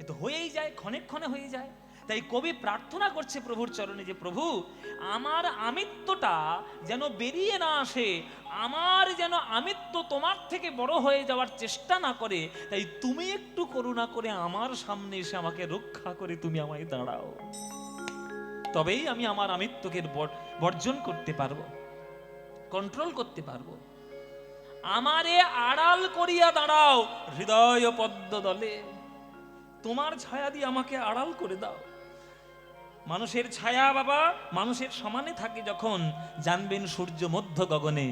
এ তো হয়েই যায়, ক্ষণে ক্ষণে হয়ে যায়। তাই কবি প্রার্থনা করছে প্রভুর চরণে যে প্রভু আমার আমিত্বটা যেন বেরিয়ে না আসে, আমার যেন আমিত্ব তোমার থেকে বড় হয়ে যাওয়ার চেষ্টা না করে, তাই তুমি একটু করুণা করে আমার সামনে এসে আমাকে রক্ষা করে তুমি আমায় দাঁড়াও, তবেই আমি আমার আমিত্বকে বর্জন করতে পারবো, কন্ট্রোল করতে পারবো। আমারে আড়াল করিয়া দাঁড়াও হৃদয় পদ্ম দলে, তোমার ছায়া দিয়ে আমাকে আড়াল করে দাও। মানুষের ছায়া বাবা মানুষের সমানে থাকে যখন, জানবেন সূর্য মধ্য গগনে,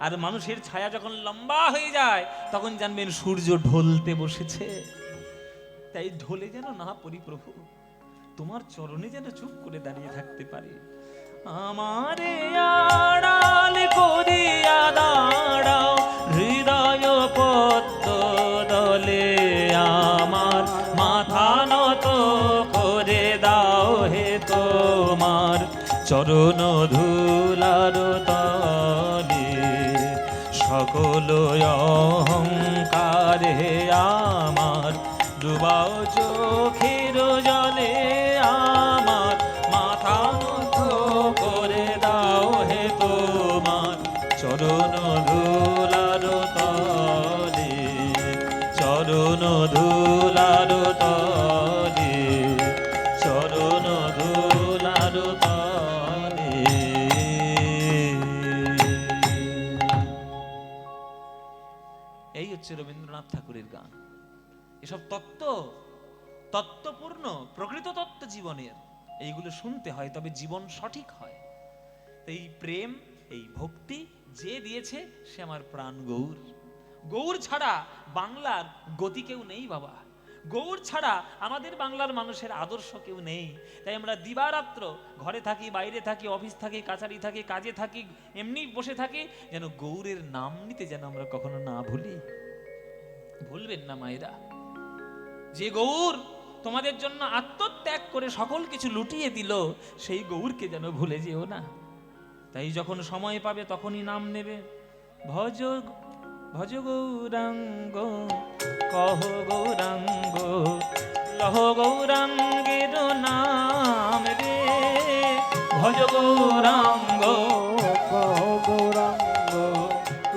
আর মানুষের ছায়া যখন লম্বা হয়ে যায় তখন জানবেন সূর্য ঢলতে বসেছে। তাই ঢলে যেন না পড়ি প্রভু, তোমার চরণে যেন চুপ করে দাঁড়িয়ে থাকতে পারি। আমারে আড়াল করিয়া দাঁড়াও হৃদয় পদ্ম দলে, আমার মাথা নত করে দাও হে তোমার চরণ ধুলার তলে, সকল অহংকার হে আমার ডুবাও চোখের জলে, আমার মাথা নত করে দাও হে তোমার চরণ ধুলার তলে, চরণ ধুলার তলে, চরণ ধুলার তলে। এই হচ্ছে রবীন্দ্রনাথ ঠাকুরের গান। এসব তত্ত্বপূর্ণ প্রকৃত তত্ত্ব জীবনের, এইগুলো শুনতে হয় তবে জীবন সঠিক হয়। এই প্রেম এই ভক্তি যে দিয়েছে সে আমার প্রাণ গৌর। গৌর ছাড়া বাংলার গতি কেউ নেই বাবা, গৌর ছাড়া আমাদের বাংলার মানুষের আদর্শ কেউ নেই। তাই আমরা দিবারাত্র ঘরে থাকি, বাইরে থাকি, অফিস থাকি, কাছারি থাকি, কাজে থাকি, এমনি বসে থাকি, যেন গৌরের নাম নিতে যেন আমরা কখনো না ভুলি। ভুলবেন না মায়েরা, যে গৌর তোমাদের জন্য আত্মত্যাগ করে সকল কিছু লুটিয়ে দিল, সেই গৌরকে যেন ভুলে যেও না। তাই যখন সময় পাবে তখনই নাম নেবে। ভজ ভজ গৌরাঙ্গ কহ গৌরাঙ্গ, লহ গৌরাঙ্গের নাম রে, ভজ গৌরাঙ্গ কহ গৌরাঙ্গ,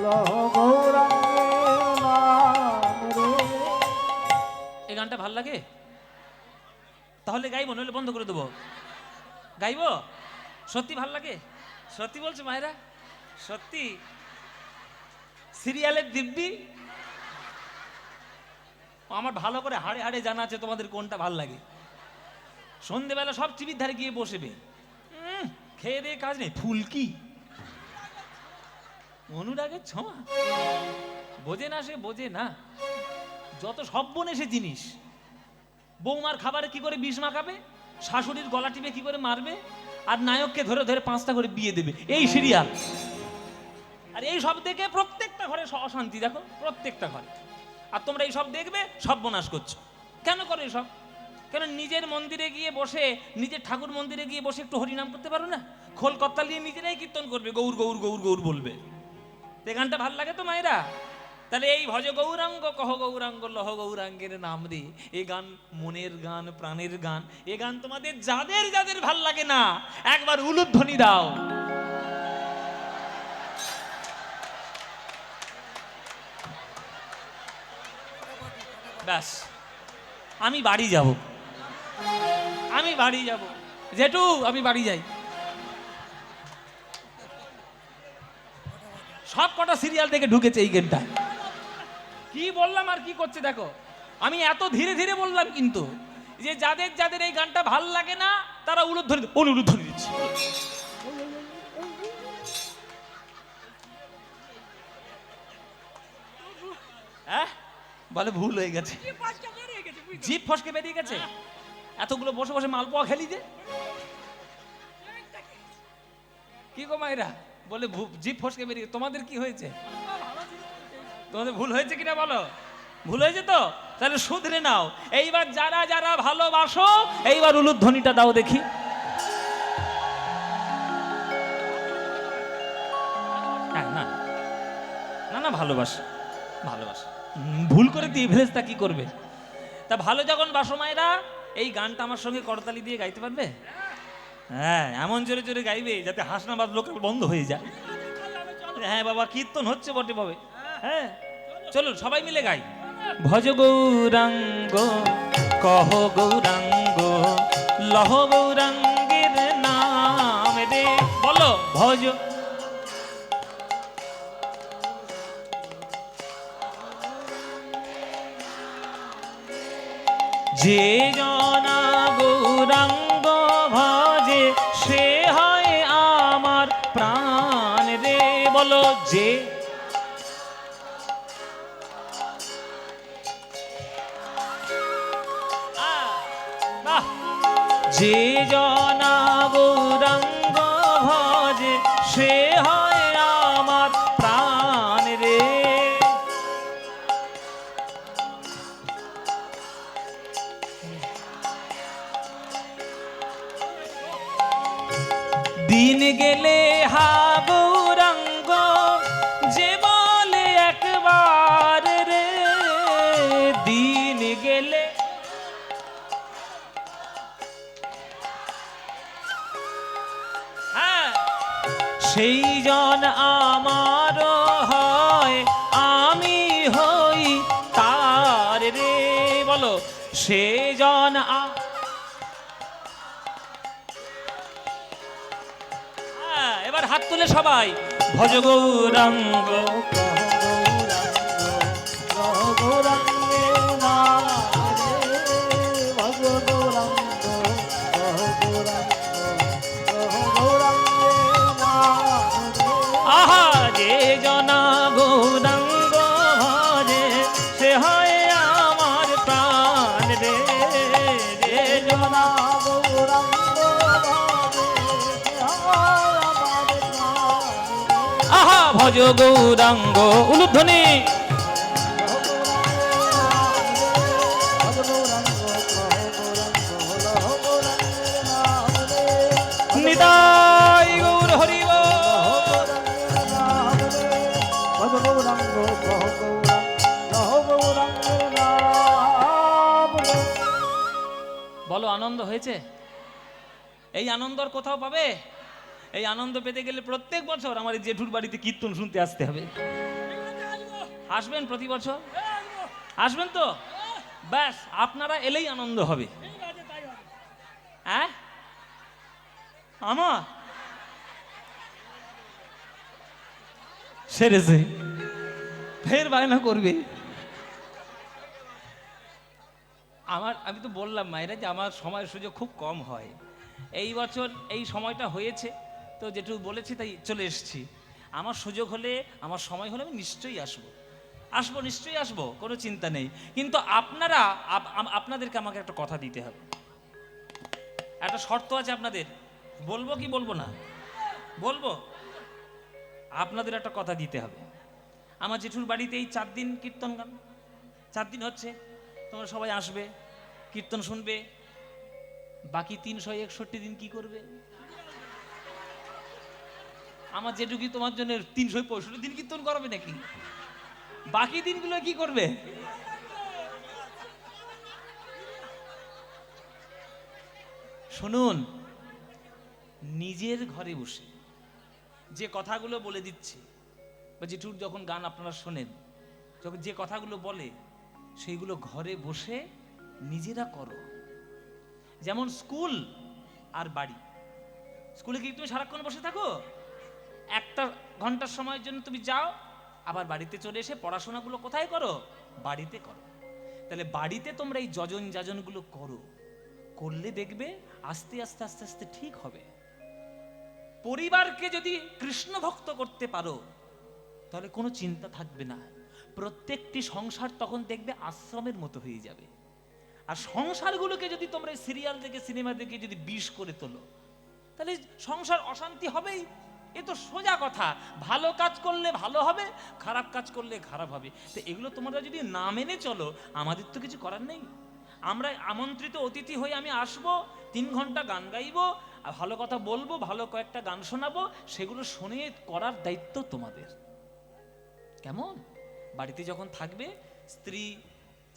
লহ গৌরাঙ্গের নাম রে। এই গানটা ভাল লাগে? তাহলে গাইবো, নইলে বন্ধ করে দেবো। গাইবো? সত্যি ভাল লাগে? সত্যি বলছো মায়েরা? সত্যি? সিরিয়ালের দিব্যি আমার ভালো করে হাড়ে হাড়ে জানা আছে তোমাদের কোনটা ভাল লাগে। সন্ধেবেলা সব টিভির ধারে গিয়ে বসবে, খেয়ে দিয়ে কাজ নেই, ফুলকি অনুরাগের ছোঁয়া, বোঝে না সে, বোঝে না যত সব্বনেশে জিনিস। বৌমার খাবারে কি করে বিষ মাখাবে, শাশুড়ির গলা টিপে কি করে মারবে, আর নায়ককে ধরে ধরে 5টা করে বিয়ে দেবে, এই সিরিয়াল। আর এই সব দেখে প্রত্যেকটা ঘরে অশান্তি, দেখো প্রত্যেকটা ঘরে। আর তোমরা এই সব দেখবে সর্বনাশ করছো। কেন করো এসব? কেন নিজের মন্দিরে গিয়ে বসে, নিজের ঠাকুর মন্দিরে গিয়ে বসে একটু হরিনাম করতে পারো না? খোল কর্তাল দিয়ে নিজেরাই কীর্তন করবে, গৌর গৌর গৌর গৌর বলবে। এই গানটা ভাল লাগে তো মায়েরা? তাহলে এই ভজ গৌরাঙ্গ কহ গৌরাঙ্গ লহ গৌরাঙ্গের নাম রে, এ গান মনের গান, প্রাণের গান। এ গান তোমাদের যাদের যাদের ভাল লাগে না একবার উলুধ্বনি দাও। ব্যাস, আমি বাড়ি যাব, আমি বাড়ি যাব। জেঠু আমি বাড়ি যাই। সব কটা সিরিয়াল থেকে ঢুকেছে এই গেমটা। কি বললাম আর কি করছে দেখো। আমি এত ধীরে ধীরে বললাম কিন্তু, যে যাদের যাদের এই গানটা ভাল লাগে না তারা উলুধ্বনি দিচ্ছে। হ্যাঁ বলে ভুল হয়ে গেছে, জিভ ফসকে বেরিয়ে গেছে। এতগুলো বসে বসে মালপোয়া খেলি যে, কি গো মায়েরা বলে জিভ ফসকে বেরিয়ে। তোমাদের কি হয়েছে? তোমাদের ভুল হয়েছে কিনা বলো? ভুল হয়েছে তো? তাহলে শুধরে নাও। এইবার যারা যারা ভালোবাসো এইবার উলুধ্বনিটা দাও দেখি। না না না, ভালোবাসো ভালোবাসো। ভুল করে দিয়ে ফেলেছে তা কি করবে? তা ভালো যখন বাসো মায়েরা, এই গানটা আমার সঙ্গে করতালি দিয়ে গাইতে পারবে? হ্যাঁ, এমন জোরে জোরে গাইবে যাতে হাসনাবাদ লোকাল বন্ধ হয়ে যায়। হ্যাঁ বাবা, কীর্তন হচ্ছে বটে পাবে। হ্যাঁ চলো সবাই মিলে গাই। ভজ গৌরাঙ্গ কহ গৌরাঙ্গ লহ গৌরাঙ্গের নাম রে, বলো ভজ। যে জনা গৌরাঙ্গ ভজে সে হয় আমার প্রাণ রে, বলো যে। যে জনা গৌরাঙ্গ ভজে সে হয় আমার প্রাণ রে। দিন গেলে হা গৌরাঙ্গ যে বলে একবার রে, দিন গেলে সেই জন আমার হয় আমি হই তার রে, বলো সে জন। এবার হাত তুলে সবাই ভজ গৌরাঙ্গ গৌরাঙ্গের নাম রে, ভজ গৌরাঙ্গ গৌরাঙ্গের নাম রে। আহা যে জনা গৌরাঙ্গ ভজে সে হয় আমার প্রাণ রে, যে জনা গৌরাঙ্গ আহা ভজ গৌরাঙ্গ উলুধ্বনি। নিতাই গৌর হরি বল। বলো আনন্দ হয়েছে? এই আনন্দ আর কোথাও পাবে? এই আনন্দ পেতে গেলে প্রত্যেক বছর আমার এই জেঠুর বাড়িতে কীর্তন শুনতে আসতে হবে। আসবেন প্রতি বছর? আসবেন তো? ব্যাস, আপনারা এলেই আনন্দ হবে। হ্যাঁ আমার সেরেছে ফের বায়না করবে। আমি তো বললাম মায়েরা যে আমার সময়ের সুযোগ খুব কম হয়। এই বছর এই সময়টা হয়েছে তো যেটু বলেছি তাই চলে এসেছি। আমার সুযোগ হলে, আমার সময় হলে আমি নিশ্চয়ই আসবো, নিশ্চয়ই আসবো, কোনো চিন্তা নেই। কিন্তু আপনাদেরকে আমাকে একটা কথা দিতে হবে, একটা শর্ত আছে আপনাদের। বলবো কি বলবো না? বলবো। আপনাদের একটা কথা দিতে হবে। আমার জেঠুর বাড়িতে এই 4 দিন কীর্তন গান, 4 দিন হচ্ছে। তোমরা সবাই আসবে, কীর্তন শুনবে। বাকি 361 দিন কি করবে? আমার জেঠু কি তোমার জন্য 365 দিন কীর্তন করবে নাকি? বাকি দিনগুলো কি করবে? শুনুন, নিজের ঘরে বসে যে কথাগুলো বলে দিচ্ছে, বা জেঠুর যখন গান আপনারা শোনেন, যখন যে কথাগুলো বলে সেইগুলো ঘরে বসে নিজেরা করো। যেমন স্কুল আর বাড়ি। স্কুলে কি তুমি সারাক্ষণ বসে থাকো? 1 ঘন্টার সময়ের জন্য তুমি যাও, আবার বাড়িতে চলে এসে পড়াশোনাগুলো কোথায় করো? বাড়িতে করো। তাহলে বাড়িতে তোমরা এই যজন যাজনগুলো করো, করলে দেখবে আস্তে আস্তে আস্তে আস্তে ঠিক হবে। পরিবারকে যদি কৃষ্ণ ভক্ত করতে পারো তাহলে কোনো চিন্তা থাকবে না। প্রত্যেকটি সংসার তখন দেখবে আশ্রমের মতো হয়ে যাবে। আর সংসারগুলোকে যদি তোমরা সিরিয়াল দেখে, সিনেমা দেখে যদি বিষ করে তোলো, তাহলে সংসার অশান্তি হবেই। এ তো সোজা কথা। ভালো কাজ করলে ভালো হবে, খারাপ কাজ করলে খারাপ হবে। তো এগুলো তোমরা যদি না মেনে চলো, আমাদের তো কিছু করার নেই। আমরা আমন্ত্রিত অতিথি হয়ে আমি আসবো, 3 ঘন্টা গান গাইবো, আর ভালো কথা বলবো, ভালো কয়েকটা গান শোনাবো, সেগুলো শুনে করার দায়িত্ব তোমাদের। কেমন? বাড়িতে যখন থাকবে, স্ত্রী,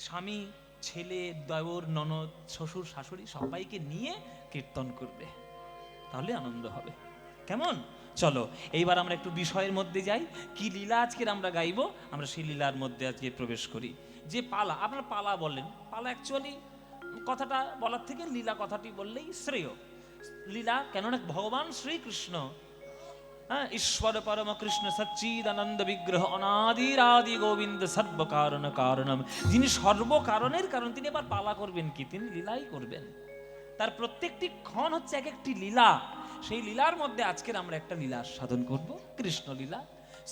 স্বামী, ছেলে, দেওর, ননদ, শ্বশুর, শাশুড়ি সবাইকে নিয়ে কীর্তন করবে, তাহলে আনন্দ হবে। কেমন? চলো এইবার আমরা একটু বিষয়ের মধ্যে যাই। কি লীলা আজকের আমরা গাইবো, আমরা সেই লীলার মধ্যে আজকে প্রবেশ করি। যে পালা, আপনারা পালা বলেন, পালা অ্যাকচুয়ালি কথাটা বলার থেকে লীলা কথাটি বললেই শ্রেয়। লীলা কেননা ভগবান শ্রীকৃষ্ণ, হ্যাঁ, ঈশ্বর পরম কৃষ্ণ সচ্চিদানন্দ বিগ্রহ অনাদির আদি গোবিন্দ সর্বকারণ কারণম, যিনি সর্বকারণের কারণ, তিনি এবার পালা করবেন কি? তিনি লীলাই করবেন। তার প্রত্যেকটি ক্ষণ হচ্ছে এক একটি লীলা। সেই লীলার মধ্যে আজকের আমরা একটা লীলা আস্বাদন করব, কৃষ্ণ লীলা।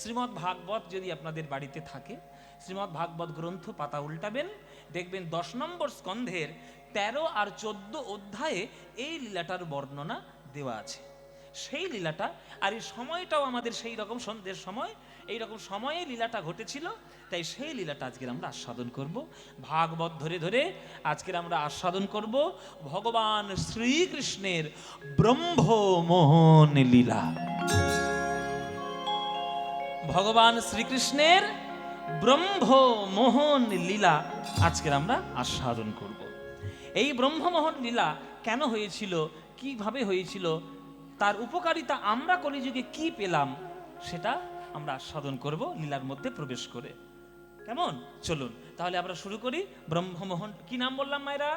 শ্রীমদ্ ভাগবত যদি আপনাদের বাড়িতে থাকে, শ্রীমদ্ ভাগবত গ্রন্থ পাতা উল্টাবেন, দেখবেন 10 নম্বর স্কন্ধের 13 আর 14 অধ্যায়ে এই লীলাটার বর্ণনা দেওয়া আছে। সেই লীলাটা, আর এই সময়টাও আমাদের সেই রকম সন্ধ্যের সময়, এই রকম সময়ে লীলাটা ঘটেছিল, তাই সেই লীলাটা আজকের আমরা আস্বাদন করব। ভাগবত ধরে ধরে আজকের আমরা আস্বাদন করব ভগবান শ্রীকৃষ্ণের ব্রহ্মমোহন লীলা। ভগবান শ্রীকৃষ্ণের ব্রহ্মমোহন লীলা আজকের আমরা আস্বাদন করব। এই ব্রহ্মমোহন লীলা কেন হয়েছিল, কিভাবে হয়েছিল, তার উপকারিতা আমরা কলিযুগে কি পেলাম, সেটা আমরা আস্বাদন করব লীলার মধ্যে প্রবেশ করে। কেমন? চলুন তাহলে আমরা শুরু করি। ব্রহ্মমোহন, কি নাম বললাম মায়েরা?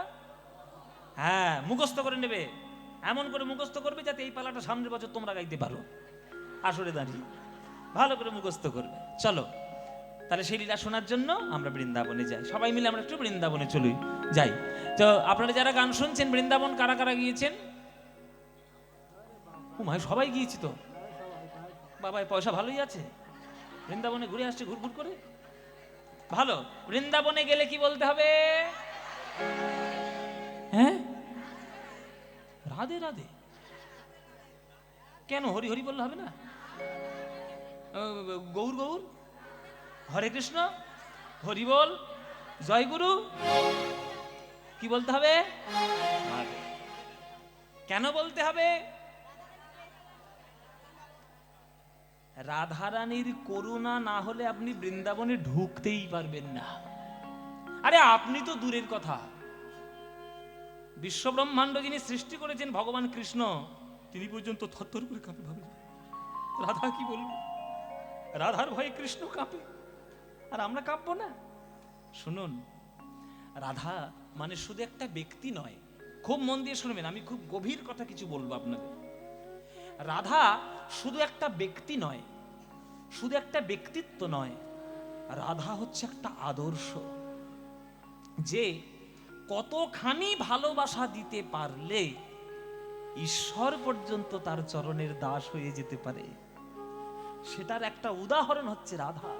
হ্যাঁ, মুখস্থ করে নেবে, এমন করে মুখস্থ করবে যাতে এই পালাটা সামনের বছর তোমরা গাইতে পারো আসরে দাঁড়িয়ে, ভালো করে মুখস্থ করবে। চলো তাহলে সেই লীলা শোনার জন্য আমরা বৃন্দাবনে যাই, সবাই মিলে আমরা একটু বৃন্দাবনে চলি, যাই। তো আপনারা যারা গান শুনছেন, বৃন্দাবন কারা কারা গিয়েছেন? সবাই গিয়েছি তো বাবা, পয়সা ভালোই আছে, বৃন্দাবনে ঘুরে আসছে ঘুরঘুর করে। ভালো, বৃন্দাবনে গেলে কি বলতে হবে? হ্যাঁ, রাধে রাধে। কেন হরি হরি বললে হবে না? গৌর গৌর, হরে কৃষ্ণ, হরি বল, জয় গুরু, কি বলতে হবে? কেন বলতে হবে? রাধারানীর করুণা না হলে আপনি বৃন্দাবনে ঢুকতেই পারবেন না। আরে আপনি তো দূরের কথা, বিশ্ব ব্রহ্মাণ্ড যিনি সৃষ্টি করেছেন ভগবান কৃষ্ণ, তিনি পর্যন্ত থরথর করে কাঁপে। ভাবে রাধা কি বলবে, রাধার ভয়ে কৃষ্ণ কাঁপে, আর আমরা কাঁপবো না? শুনুন, রাধা মানে শুধু একটা ব্যক্তি নয়, খুব মন দিয়ে শুনবেন, আমি খুব গভীর কথা কিছু বলবো আপনাদের। রাধা শুধু একটা ব্যক্তি নয়, শুধু একটা ব্যক্তিত্ব নয়, রাধা হচ্ছে একটা আদর্শ, যে কতখানি ভালোবাসা দিতে পারলে ঈশ্বর পর্যন্ত তার চরণের দাস হয়ে যেতে পারে, সেটার একটা উদাহরণ হচ্ছে রাধা।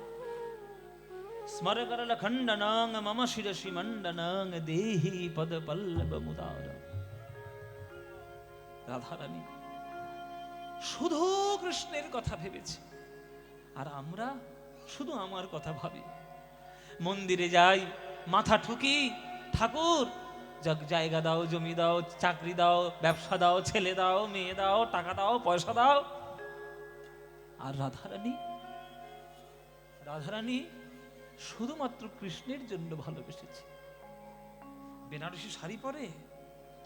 স্মরকরল খণ্ডনং মম শিরসি মণ্ডনং দেহি পদ পল্লব মুদার। রাধারানী শুধু কৃষ্ণের কথা ভেবেছে, আর আমরা শুধু আমার কথা ভাবি। মন্দিরে যাই, মাথা ঠুকি, ঠাকুর জায়গা দাও, জমি দাও, চাকরি দাও, ব্যবসা দাও, ছেলে দাও, মেয়ে দাও, টাকা দাও, পয়সা দাও। আর রাধারানী, রাধারানী শুধুমাত্র কৃষ্ণের জন্য ভালোবেসেছে। বেনারসি শাড়ি পরে,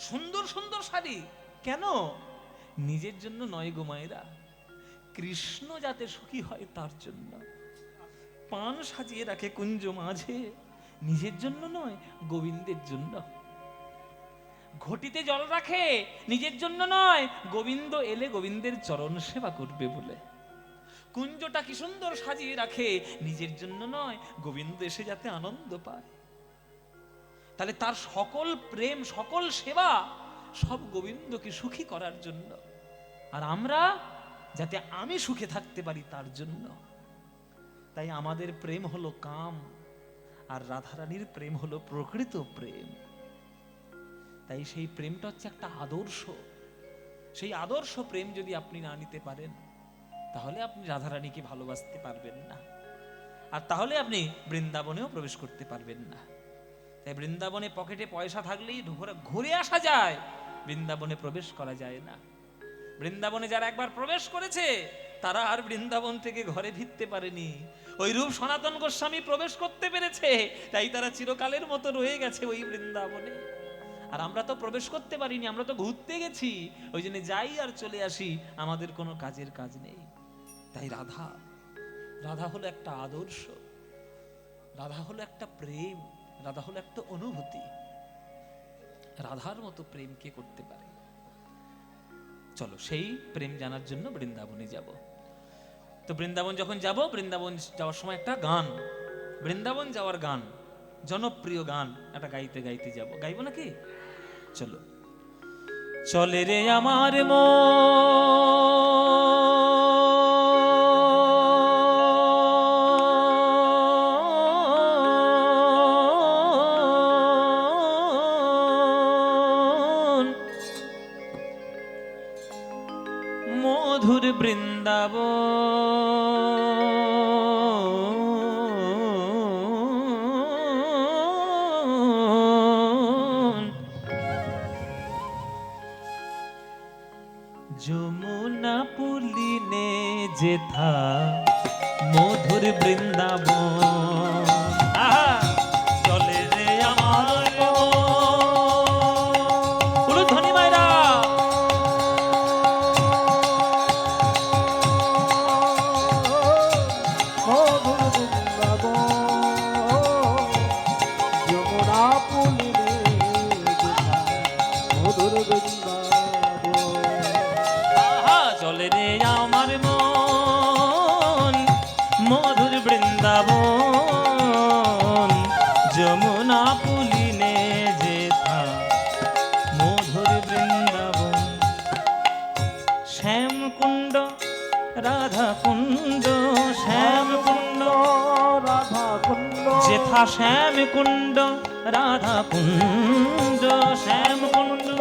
সুন্দর সুন্দর শাড়ি, কেন? নিজের জন্য নয় গো মায়েরা, কৃষ্ণ যাতে সুখী হয় তার জন্য। পান সাজিয়ে রাখে কুঞ্জ মাঝে, নিজের জন্য নয়, গোবিন্দের জন্য। ঘটিতে জল রাখে, নিজের জন্য নয়, গোবিন্দ এলে গোবিন্দের চরণ সেবা করবে বলে। কুঞ্জটা কি সুন্দর সাজিয়ে রাখে, নিজের জন্য নয়, গোবিন্দ এসে যাতে আনন্দ পায়। তাহলে তার সকল প্রেম, সকল সেবা সব গোবিন্দকে সুখী করার জন্য, আর আমরা যাতে আমি সুখে থাকতে পারি তার জন্য। তাই আমাদের প্রেম হলো কাম, আর রাধারানীর প্রেম হলো প্রকৃত প্রেম। তাই সেই প্রেমটা হচ্ছে একটা আদর্শ। সেই আদর্শ প্রেম যদি আপনি না নিতে পারেন, তাহলে আপনি রাধারানীকে ভালোবাসতে পারবেন না, আর তাহলে আপনি বৃন্দাবনেও প্রবেশ করতে পারবেন না। তাই বৃন্দাবনে পকেটে পয়সা থাকলেই ঘুরে আসা যায়, বৃন্দাবনে প্রবেশ করা যায় না। বৃন্দাবনে যারা একবার প্রবেশ করেছে, তারা আর বৃন্দাবন থেকে ঘরে ফিরতে পারেনি। ওই রূপ সনাতন গোস্বামী প্রবেশ করতে পেরেছে, তাই তারা চিরকালের মতো রয়ে গেছে ওই বৃন্দাবনে। আর আমরা তো প্রবেশ করতে পারিনি, আমরা তো ঘুরতে গেছি, ওই জন্য যাই আর চলে আসি, আমাদের কোনো কাজের কাজ নেই। তাই রাধা, রাধা হলো একটা আদর্শ, রাধা হলো একটা প্রেম, রাধা হলো একটা অনুভূতি। রাধার মতো প্রেম কে করতে পারে? চলো সেই প্রেম জানার জন্য বৃন্দাবনে যাব। তো বৃন্দাবন যখন যাব, বৃন্দাবন যাওয়ার সময় একটা গান, বৃন্দাবন যাওয়ার গান, জনপ্রিয় গান একটা গাইতে গাইতে যাব। গাইবো নাকি? চলো। চলে রে আমার মন, মধুর বৃন্দাবন, যমুনা পুলিনে যেথা মধুর বৃন্দাবন। আহা, চলে রে আমার উলুধ্বনি মায়েরা। মধুর বৃন্দাবন, যমুনা পুলিনে যেথা মধুর বৃন্দাবন। আহা, চলে রে আমার মন, মধুর বৃন্দাবন, যমুনা পুলিনে যেথা মধুর বৃন্দাবন। শ্যাম কুণ্ড রাধা কুণ্ড, শ্যাম কুণ্ড রাধা কুণ্ড, যেথা শ্যাম কুণ্ড রাধা কুণ্ড, শ্যাম কুণ্ড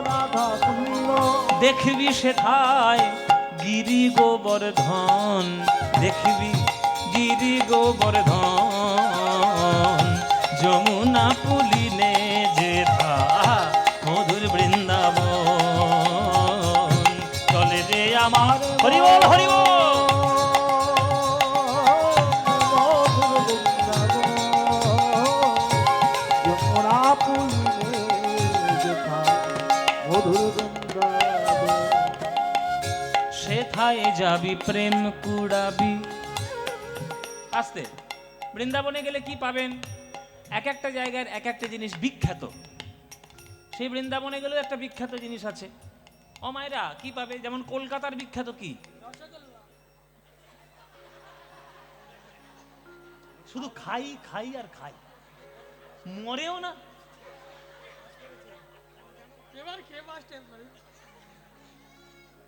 রাধা কুণ্ড, দেখবি সেথায় গিরি গোবর্ধন, দেখবি গিরি গোবর্ধন, যমুনা পুলিনে যেথা মধুর বৃন্দাবন। চলে যে আমার হরি বল হরি বল। মধুর বৃন্দাবন, যমুনা পুলিনে যেথা মধুর বৃন্দাবন। সেথায় যাবি প্রেম কুড়াবি। আস্তে। বৃন্দাবনে গেলে কি পাবেন? এক একটা জায়গার এক একটা জিনিস বিখ্যাত। সেই বৃন্দাবনে গেলেও একটা বিখ্যাত জিনিস আছে। ও মায়েরা, কি পাবে? যেমন কলকাতার বিখ্যাত কি? শুধু খাই খাই আর খাই, মরেও না।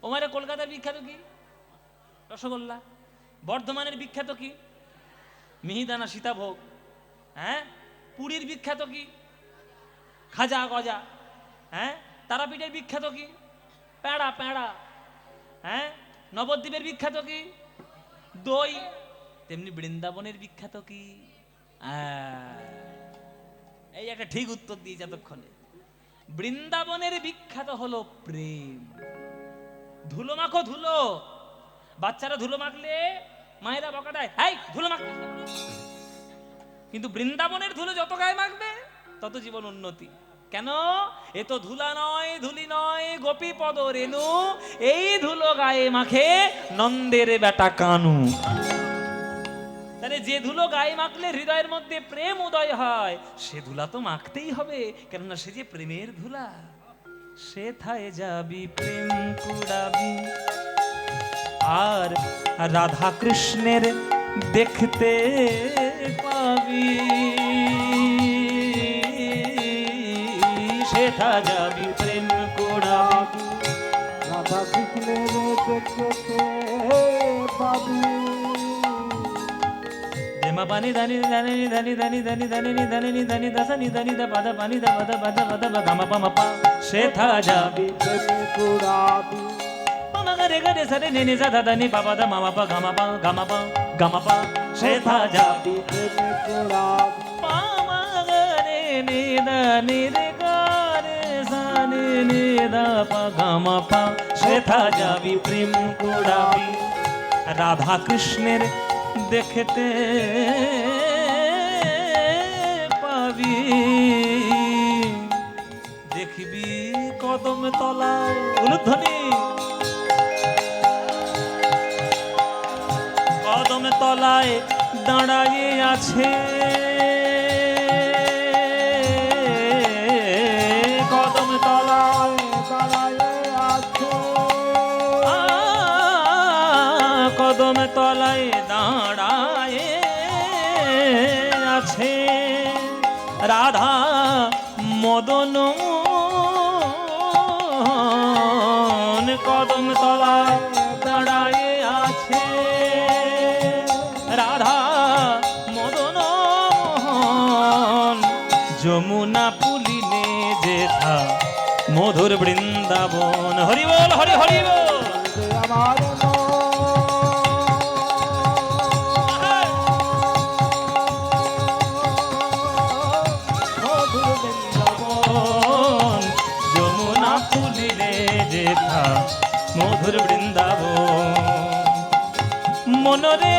ও মায়েরা, কলকাতার বিখ্যাত কি? রসগোল্লা। বর্ধমানের বিখ্যাত কি? মিহিদানা সীতাভোগ। হ্যাঁ, পুরীর বিখ্যাত কি? খাজা গজা। হ্যাঁ, তারাপীঠের বিখ্যাত কি? প্যাড়া প্যাড়া। হ্যাঁ, নবদ্বীপের বিখ্যাত কি? দই। তেমনি বৃন্দাবনের বিখ্যাত কি? এই একটা ঠিক উত্তর দিয়ে যতক্ষণে। বৃন্দাবনের বিখ্যাত হলো প্রেম। ধুলো মাখো ধুলো। বাচ্চারা ধুলো মাখলে মায়েরা বকা দেয়, এই ধুলো মাখ। কিন্তু বৃন্দাবনের ধুলো যত গায়ে মাখবে তত জীবন উন্নতি। কেন? এ তো ধুলা নয়, ধুলি নয়, গোপী পদ রেণু। এই ধুলো গায়ে মাখে নন্দের বেটা কানু। তাহলে যে ধুলো গায়ে মাখলে হৃদয়ের মধ্যে প্রেম উদয় হয়, সে ধুলা তো মাখতেই হবে, কেননা সে যে প্রেমের ধুলা। সেথায় যাবি প্রেম কুড়াবি, আর রাধা কৃষ্ণের দেখতে পাবি। সেথা যাবি প্রেম কুড়াবি, রাধা কৃষ্ণের দেখতে পাবি। মা পানি ধানি ধানি ধানি ধানি ধানি ধানি ধানি ধানি দাসানি ধানি দা পাদা পানি দা পাদা পাদা পাদা পা গামা পা মা পা। সেথা যাবি প্রেমে কুড়াবি, মামা গরে গরে সরে নে নে সা দা নি পা পাদা মামা পা গামা পা গামা পা গামা পা। সেথা যাবি প্রেমে কুড়াবি, মামা গরে নে দা নি রে গরে সা নে নে দা পা গামা পা। সেথা যাবি প্রেম কুড়াবি, রাধা কৃষ্ণের দেখতে পাবি, দেখবি কদম তলায় উলুধ্বনি, কদম তলায় দাঁড়ায়ে আছে, কদম তলায় দাঁড়ায়ে আছে, কদম তলায় দাঁড়ায়ে আছে রাধা মদন মোহন, কদম তলায় দাঁড়ায়ে আছে রাধা মদন মোহন, যমুনা পুলিনে যেথা মধুর বৃন্দাবন। হরি বল, হরি হরি বল। যে আমার মধুর বৃন্দাবন, যমুনা পুলিনে যেথা মধুর বৃন্দাবন, মনরে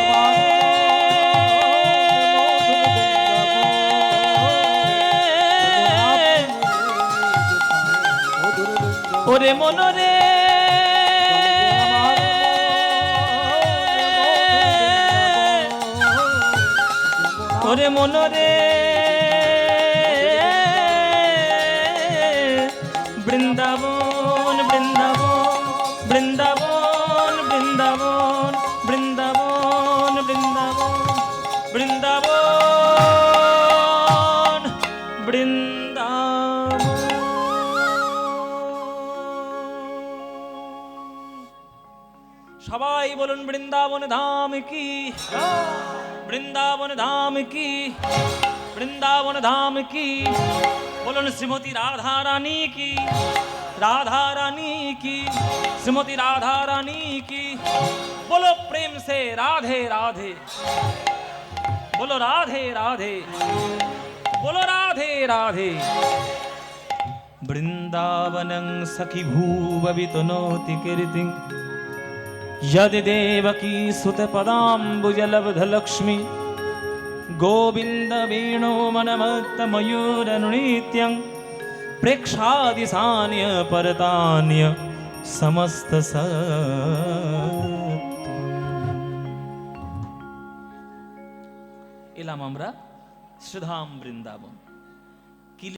ওরে মনরে ওরে মনরে বৃন্দাবন বৃন্দাবন বৃন্দাবন বৃন্দাবন বৃন্দাবন বৃন্দাবন বৃন্দাবন বৃন্দাবন। সবাই বলুন বৃন্দাবন ধাম কি, বৃন্দাবন ধাম কি, বৃন্দাবন ধাম কি। বলুন শ্রীমতী রাধা রানী কি, রাধা রানী की, श्रीमती राधा रानी की। बोलो प्रेम से राधे राधे, बोलो राधे राधे, बोलो राधे राधे। वृंदावनं सखी भूववितनोति कीर्तिं यदि देवकी सुतपदाम्बुजलब्धलक्ष्मी गोविन्द वेणो मनमत्तमयूरनुनित्यं प्रेक्षादिसान्य परतान्य समस्त এলাম আমরা শ্রীধাম বৃন্দাবন।